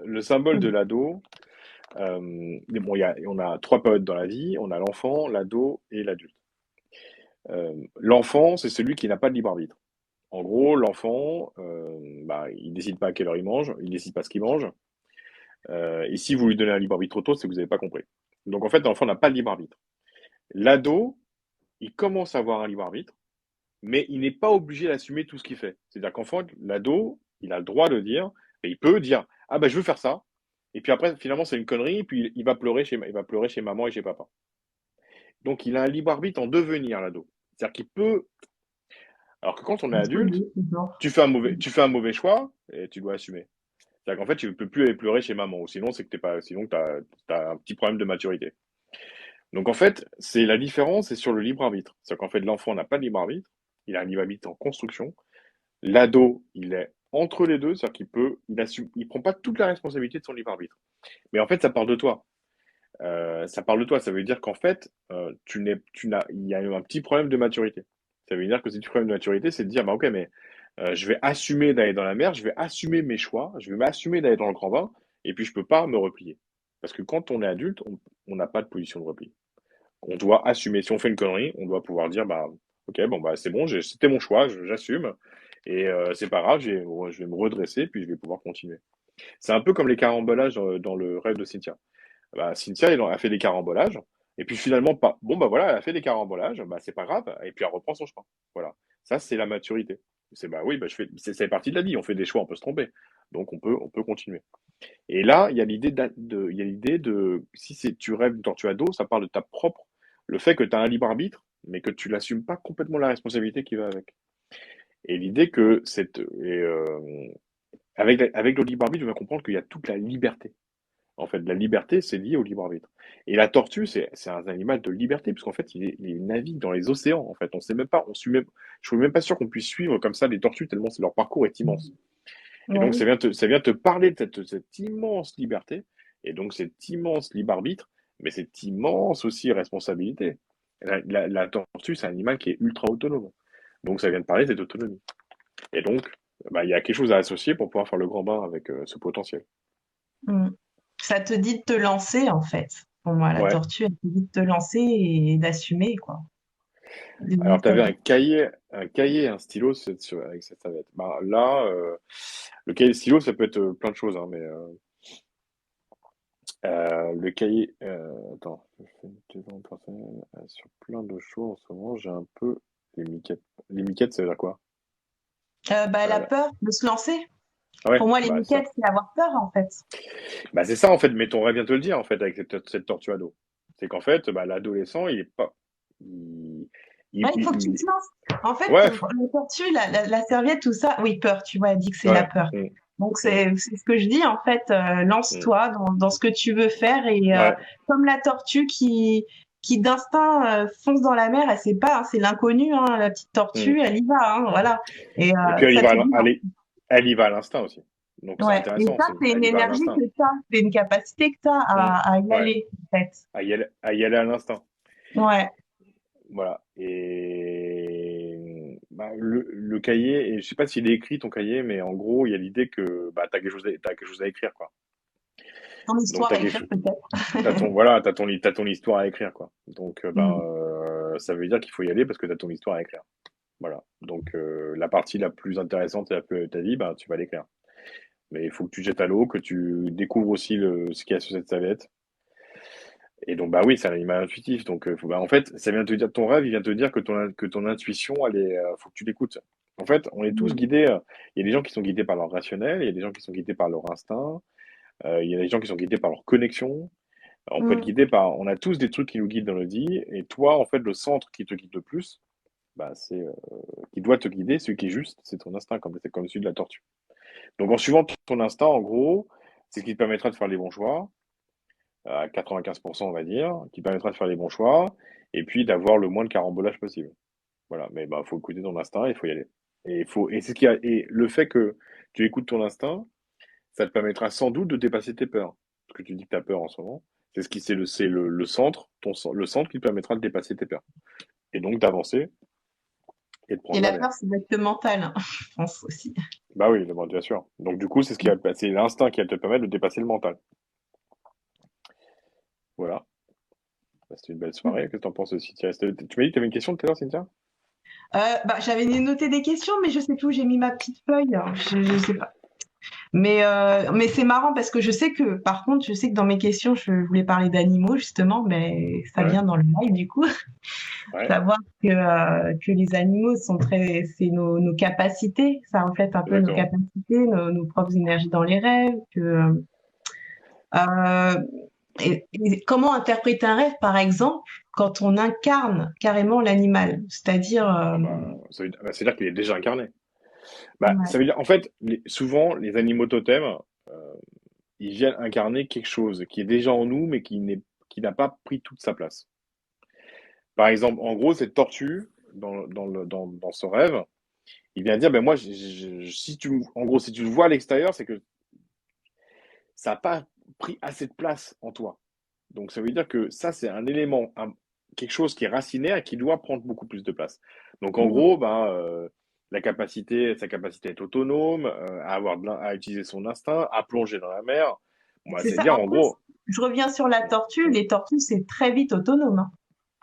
le symbole de l'ado. Mais bon, on a trois périodes dans la vie. On a l'enfant, l'ado et l'adulte. L'enfant, c'est celui qui n'a pas de libre arbitre. En gros, l'enfant, bah, il décide pas à quelle heure il mange, il décide pas ce qu'il mange. Et si vous lui donnez un libre arbitre trop tôt, c'est que vous n'avez pas compris. Donc en fait, l'enfant n'a pas de libre arbitre. L'ado, il commence à avoir un libre arbitre, mais il n'est pas obligé d'assumer tout ce qu'il fait. C'est-à-dire qu'enfant, l'ado, il a le droit de dire, et il peut dire, ah ben je veux faire ça, et puis après, finalement, c'est une connerie, et puis il va pleurer chez maman et chez papa. Donc il a un libre arbitre en devenir, l'ado. C'est-à-dire qu'il peut, alors que quand on est adulte, Contrôler, genre. tu fais un mauvais choix, et tu dois assumer. C'est-à-dire qu'en fait, tu ne peux plus aller pleurer chez maman, ou sinon, c'est que t'es pas, sinon, t'as un petit problème de maturité. Donc en fait, c'est la différence, c'est sur le libre arbitre. C'est-à-dire qu'en fait, l'enfant n'a pas de libre arbitre, il a un libre arbitre en construction. L'ado, il est entre les deux, c'est-à-dire il prend pas toute la responsabilité de son libre arbitre. Mais en fait, ça part de toi. Ça parle de toi. Ça veut dire qu'en fait, il y a eu un petit problème de maturité. Ça veut dire que ce petit problème de maturité, c'est de dire, bah ok, mais je vais assumer d'aller dans la mer, je vais assumer mes choix, je vais m'assumer d'aller dans le grand bain, et puis je peux pas me replier. Parce que quand on est adulte, on n'a pas de position de repli. On doit assumer. Si on fait une connerie, on doit pouvoir dire, bah ok, bon bah c'est bon, c'était mon choix, j'assume, et c'est pas grave, je vais me redresser, puis je vais pouvoir continuer. C'est un peu comme les carambolages dans le rêve de Cynthia. Bah, Cynthia, elle a fait des carambolages, et puis finalement, pas. Bon, bah voilà, elle a fait des carambolages, bah c'est pas grave, et puis elle reprend son chemin. Voilà. Ça, c'est la maturité. C'est bah oui, bah c'est partie de la vie, on fait des choix, on peut se tromper. Donc on peut continuer. Et là, il y a l'idée de, si c'est, tu rêves d'une tortue à dos, ça parle de ta propre, le fait que tu as un libre arbitre, mais que tu n'assumes pas complètement la responsabilité qui va avec. Et l'idée que avec le libre arbitre, je vais comprendre qu'il y a toute la liberté. En fait, la liberté, c'est lié au libre arbitre. Et la tortue, c'est un animal de liberté, puisqu'en fait, il navigue dans les océans. En fait, on sait même pas, je suis même pas sûr qu'on puisse suivre comme ça les tortues, tellement leur parcours est immense. Et Ouais, donc, ça vient te parler de cette immense liberté, et donc cet immense libre arbitre, mais cette immense aussi responsabilité. La tortue, c'est un animal qui est ultra autonome. Donc, ça vient de parler de cette autonomie. Et donc, bah, il y a quelque chose à associer pour pouvoir faire le grand bain avec ce potentiel. mm. Ça te dit de te lancer en fait. Pour moi, la Ouais, tortue, elle te dit de te lancer et d'assumer quoi. Des Alors, tu avais tablettes. un cahier et un stylo avec cette serviette. Ben, là, le cahier et le stylo, ça peut être plein de choses, hein, mais le cahier, attends, je fais une demande personnelle sur plein de choses en ce moment. J'ai un peu les miquettes. Les miquettes, ça veut dire quoi? Bah, la Euh, peur de se lancer. ah ouais, Pour moi, les bah ça. miquettes, c'est avoir peur, en fait. Bah c'est ça en fait, mais ton rêve vient te le dire en fait avec cette tortue ado. C'est qu'en fait, bah, l'adolescent, il est pas. Il, Ouais, il faut que tu te il- lances. En fait, Ouais, le tortue, la serviette, tout ça, oui, peur, tu vois, elle dit que c'est la ouais. peur. Donc, Mm, c'est ce que je dis, en fait, mm, lance-toi dans ce que tu veux faire. Et ouais. comme la tortue qui d'instinct fonce dans la mer, elle sait pas, hein, c'est l'inconnu, hein, la petite Mm. tortue, elle y va, hein, voilà. Et Et puis ça te dit, elle y va à l'instinct aussi. Donc c'est ouais. Et intéressant, ça, c'est une elle y va à énergie que l'instinct. tu as, c'est une capacité que tu as Mm, à y ouais. aller, en fait. À y aller à l'instinct. Ouais. Voilà. Et bah, le cahier, et je sais pas s'il est écrit ton cahier, mais en gros, il y a l'idée que bah, t'as quelque chose à écrire, quoi. Ton Donc histoire à écrire, peut-être. t'as ton histoire à écrire, quoi. Donc Mm. ça veut dire qu'il faut y aller parce que t'as ton histoire à écrire. Voilà. Donc la partie la plus intéressante et la plus de ta vie, bah tu vas l'écrire. Mais il faut que tu te jettes à l'eau, que tu découvres aussi ce qu'il y a sur cette serviette. Et donc bah oui, c'est un animal intuitif. Donc en fait, ça vient te dire ton rêve, il vient te dire que ton intuition, elle est, faut que tu l'écoutes. En fait, on est tous Mm. guidés. Il y a des gens qui sont guidés par leur rationnel, il y a des gens qui sont guidés par leur instinct, il y a des gens qui sont guidés par leur connexion. On peut être Mm. guidé par, on a tous des trucs qui nous guident dans notre vie, et toi, en fait, le centre qui te guide le plus, bah, qui doit te guider, celui qui est juste, c'est ton instinct, c'est comme celui de la tortue. Donc, en suivant ton instinct, en gros, c'est ce qui te permettra de faire les bons choix, à 95%, on va dire, qui permettra de faire les bons choix, et puis d'avoir le moins de carambolage possible. Voilà. Mais, bah, faut écouter ton instinct, il faut y aller. Et c'est ce qui a, et le fait que tu écoutes ton instinct, ça te permettra sans doute de dépasser tes peurs. Parce que tu dis que tu as peur en ce moment. C'est le centre, le centre qui te permettra de dépasser tes peurs. Et donc d'avancer et de Et prendre la la mer. peur, ça doit être mental, hein, je pense aussi. Bah oui, bon, bien sûr. Donc du coup, c'est l'instinct qui va te permettre de dépasser le mental. Voilà. Bah, c'était une belle soirée. Qu'est-ce que t'en penses aussi? Tu m'as dit que tu avais une question tout à l'heure, Cynthia? Bah, j'avais noté des questions, mais je sais plus où j'ai mis ma petite feuille. Je sais pas. Mais c'est marrant parce que je sais que, par contre, je sais que dans mes questions, je voulais parler d'animaux, justement, mais ça Ouais. vient dans le mail, du coup. Ouais. Savoir que les animaux sont c'est nos capacités, ça reflète un peu nos Exactement. capacités, nos propres énergies dans les rêves, euh, et comment interpréter un rêve, par exemple, quand on incarne carrément l'animal, c'est-à-dire, Ah bah, c'est-à-dire qu'il est déjà incarné. Bah, ouais. ça veut dire, en fait, souvent, les animaux totems, euh, ils viennent incarner quelque chose qui est déjà en nous, mais qui n'a pas pris toute sa place. Par exemple, en gros, cette tortue, dans ce rêve, il vient dire, ben moi, si en gros, si tu le vois à l'extérieur, c'est que ça n'a pas pris assez de place en toi. Donc, ça veut dire que ça, c'est un élément, quelque chose qui est racinaire et qui doit prendre beaucoup plus de place. Donc, en Mm. gros, ben, sa capacité à être autonome, à utiliser son instinct, à plonger dans la mer, bon, bah, C'est c'est ça. dire, En en plus, gros, je reviens sur la hum, tortue. hum, Les tortues, c'est très vite autonome, hein.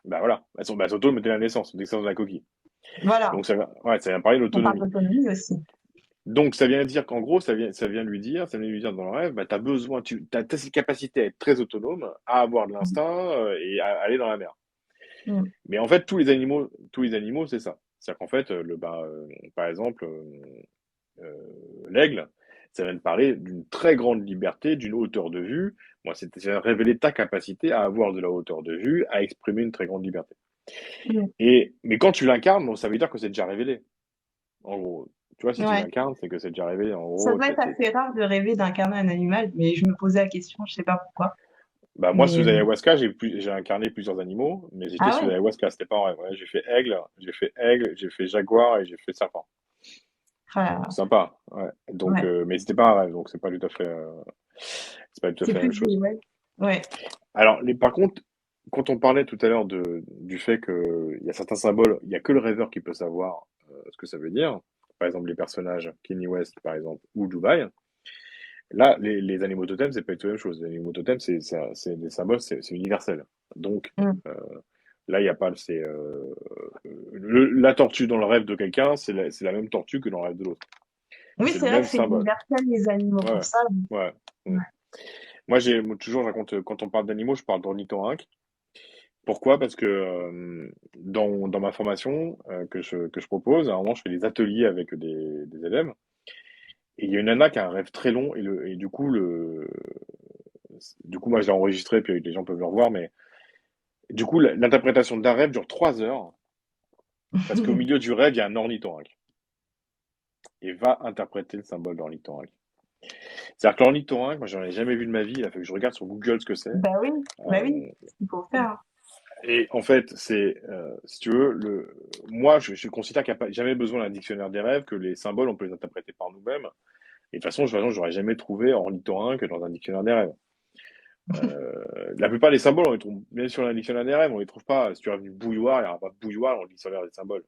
bah voilà, elles sont autonomes dès la naissance de la coquille. Voilà. Donc, ouais, ça vient parler On parle d'autonomie. d'autonomie aussi. Donc, ça vient dire qu'en gros, ça vient lui dire dans le rêve, bah, t'as cette capacité à être très autonome, à avoir de l'instinct et à aller dans la mer. Mm. Mais en fait, tous les animaux, c'est ça. C'est-à-dire qu'en fait, par exemple, l'aigle, ça vient de parler d'une très grande liberté, d'une hauteur de vue. Moi, c'est révéler ta capacité à avoir de la hauteur de vue, à exprimer une très grande liberté. Mm. Mais quand tu l'incarnes, bon, ça veut dire que c'est déjà révélé. En gros, tu vois, si tu Ouais. l'incarnes, c'est que c'est déjà révélé. En Ça gros, doit être assez rare de rêver d'incarner un animal, mais je me posais la question, je sais pas pourquoi. bah moi, Mais sous ayahuasca, j'ai incarné plusieurs animaux, mais j'étais ah sous ouais. ayahuasca, c'était pas en rêve. Ouais, j'ai fait jaguar et j'ai fait serpent. Ah, Sympa, ouais. Donc, ouais. mais c'était pas un rêve, donc c'est pas tout à C'est fait la plus même des chose. ouais. Ouais. Alors, par contre, quand on parlait tout à l'heure du fait que il y a certains symboles, il y a que le rêveur qui peut savoir ce que ça veut dire. Par exemple, les personnages Kenny West, par exemple, ou Dubaï. Là, les animaux totems, c'est pas du tout la même chose. Les animaux totems, c'est des symboles, c'est universel. Donc, Mm. euh, là, il y a pas, la tortue dans le rêve de quelqu'un, c'est la même tortue que dans le rêve de l'autre. Oui, C'est le c'est vrai même que c'est symbole. universel, les animaux, Ouais, pour ça. ouais. Mm. Ouais. Moi, toujours, je raconte, quand on parle d'animaux, je parle d'ornithorynque. Pourquoi? Parce que dans ma formation que je propose, à un moment, je fais des ateliers avec des élèves. Et il y a une nana qui a un rêve très long. Et du coup, moi, je l'ai enregistré, puis les gens peuvent le revoir. Mais du coup, l'interprétation d'un rêve dure 3 heures. Parce qu'au milieu du rêve, il y a un ornithorynque. Et va interpréter le symbole d'ornithorynque. C'est-à-dire que l'ornithorynque, moi, j'en ai jamais vu de ma vie. Il a fallu que je regarde sur Google ce que c'est. Oui, bah oui, Euh, c'est ce qu'il faut faire. Et en fait, si tu veux, moi, je considère qu'il n'y a pas, jamais besoin d'un dictionnaire des rêves, que les symboles, on peut les interpréter par nous-mêmes. Et de toute façon, j'aurais jamais trouvé ornithorynque dans un dictionnaire des rêves. La plupart des symboles, on les trouve, même sur un dictionnaire des rêves, on les trouve pas. Si tu as vu bouilloire, il n'y aura pas de bouilloire dans le dictionnaire des symboles.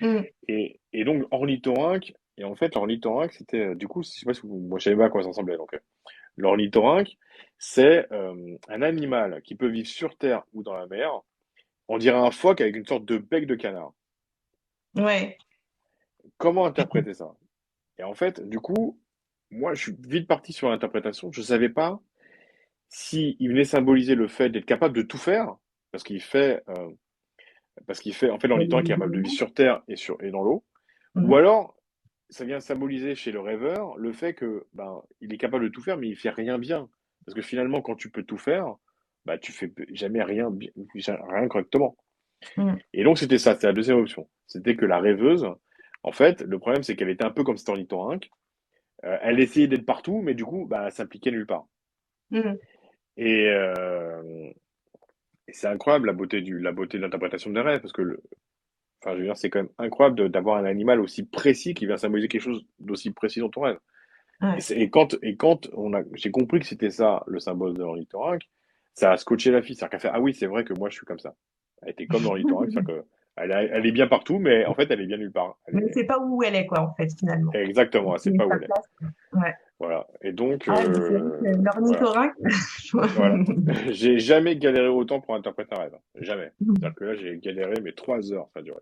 Mm. Et donc, ornithorynque, et en fait, l'ornithorynque, c'était, du coup, je sais pas si moi, je savais pas à quoi ça ressemblait. Donc, l'ornithorynque, c'est un animal qui peut vivre sur Terre ou dans la mer. On dirait un phoque avec une sorte de bec de canard. Ouais. Comment interpréter ça? Et en fait, du coup, moi, je suis vite parti sur l'interprétation. Je savais pas si il venait symboliser le fait d'être capable de tout faire, parce qu'il fait, en fait, l'ornithorynque est capable de vivre sur Terre et dans l'eau, ou Mhm. alors, ça vient symboliser chez le rêveur le fait que, ben, il est capable de tout faire, mais il fait rien bien. Parce que finalement, quand tu peux tout faire, bah, tu fais jamais rien, rien correctement. Mm. Et donc, c'était ça, c'était la deuxième option. C'était que la rêveuse, en fait, le problème, c'est qu'elle était un peu comme cet ornithorynque. Elle essayait d'être partout, mais du coup, bah, elle s'impliquait nulle part. Mm. Et, et c'est incroyable la beauté de l'interprétation des rêves, parce que, enfin, je veux dire, c'est quand même incroyable d'avoir un animal aussi précis qui vient symboliser quelque chose d'aussi précis dans ton rêve. Ouais. Et quand j'ai compris que c'était ça, le symbole de l'ornithorynque, ça a scotché la fille. C'est-à-dire qu'elle fait, ah oui, c'est vrai que moi, je suis comme ça. Elle était comme l'ornithorynque, c'est-à-dire que elle est bien partout, mais en fait, elle est bien nulle part. Mais c'est pas où elle est, quoi, en fait, finalement. Exactement, elle sait C'est pas où sa elle est. place. Ouais. Voilà. Et donc, Ah, mais c'est vrai que voilà. l'ornithorynque, Voilà. J'ai jamais galéré autant pour interpréter un rêve. Jamais. C'est-à-dire que là, j'ai galéré, mais 3 heures, ça a duré.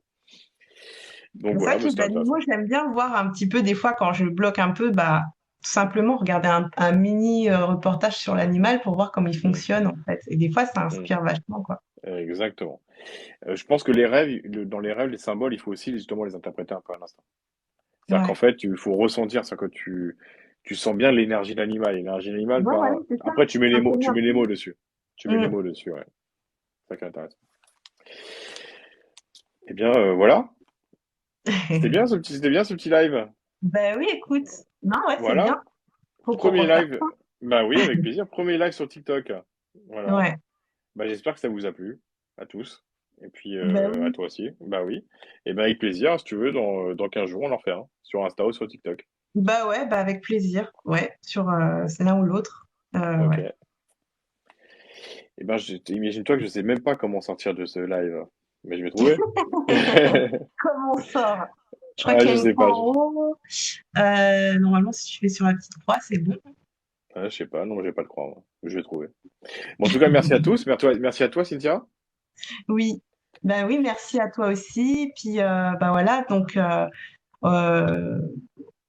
Donc c'est vrai voilà, que bah, les c'était animaux, intéressant. j'aime bien voir un petit peu, des fois, quand je bloque un peu, bah, tout simplement regarder un mini reportage sur l'animal pour voir comment il Mm, fonctionne, en fait. Et des fois, ça mm. inspire vachement, quoi. Exactement. Je pense que les rêves, dans les rêves, les symboles, il faut aussi justement les interpréter un peu à l'instant. C'est-à-dire qu'en Ouais. fait, il faut ressentir, c'est que tu sens bien l'énergie de l'animal. L'énergie de l'animal, Ouais, voilà, ben, c'est ça. après, Un tu mets les peu. mots dessus. Tu mets les Mm. mots dessus, ouais. C'est ça qui est intéressant. Eh bien, voilà. C'était bien ce petit live. Ben oui, écoute. Non, ouais, c'est Voilà. bien. Faut qu'on Premier refasse live. ça. Bah oui, avec plaisir. Premier live sur TikTok. Voilà. Ouais. Bah, j'espère que ça vous a plu. À tous. Et puis, Ben à oui. toi aussi. Bah oui. Et ben, avec plaisir. Si tu veux, dans 15 jours, on en refait un. Sur Insta ou sur TikTok. Bah ouais, bah avec plaisir. Ouais, sur c'est l'un ou l'autre. Ok. Ouais. Et ben, imagine-toi que je sais même pas comment sortir de ce live. Mais je vais trouver. Comment on sort? Je crois Ah, qu'il y je a une sais croix pas. en haut. Normalement, si tu fais sur la petite croix, c'est bon. Ah, je sais pas. Non, je vais pas le croire, moi. Je vais trouver. Bon, en tout cas, merci à tous. Merci à toi, Cynthia. Oui. Bah oui, merci à toi aussi. Puis bah voilà, donc euh,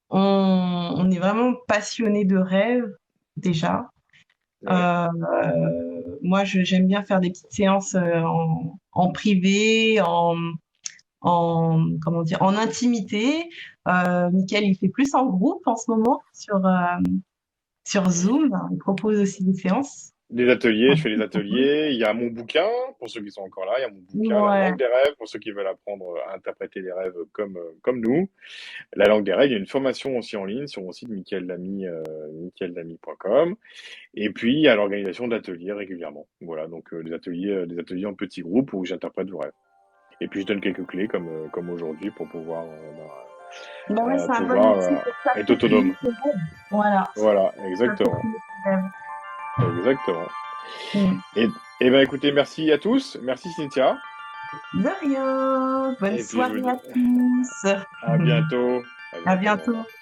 on est vraiment passionné de rêve déjà. Ouais. Moi, j'aime bien faire des petites séances en privé, comment dire, en intimité. Mickaël, il fait plus en groupe en ce moment sur Zoom. Il propose aussi des séances. Des ateliers, je fais des ateliers. Il y a mon bouquin, pour ceux qui sont encore là, il y a mon bouquin, La langue Ouais, des rêves, pour ceux qui veulent apprendre à interpréter les rêves comme nous. La langue des rêves, il y a une formation aussi en ligne sur mon site mickaellamy.com. Et puis, il y a l'organisation d'ateliers régulièrement. Voilà, donc des ateliers en petits groupes où j'interprète vos rêves. Et puis, je donne quelques clés comme aujourd'hui pour pouvoir, bah ouais, c'est un bon pouvoir outil pour être autonome. s'approprier ses rêves. Voilà, Voilà, exactement. s'approprier ses rêves. Exactement. Mm. Et, et ben écoutez, merci à tous. Merci Cynthia. De rien. Bonne Et puis je vous soirée dis à tous. à bientôt. À À bientôt. Au revoir. bientôt.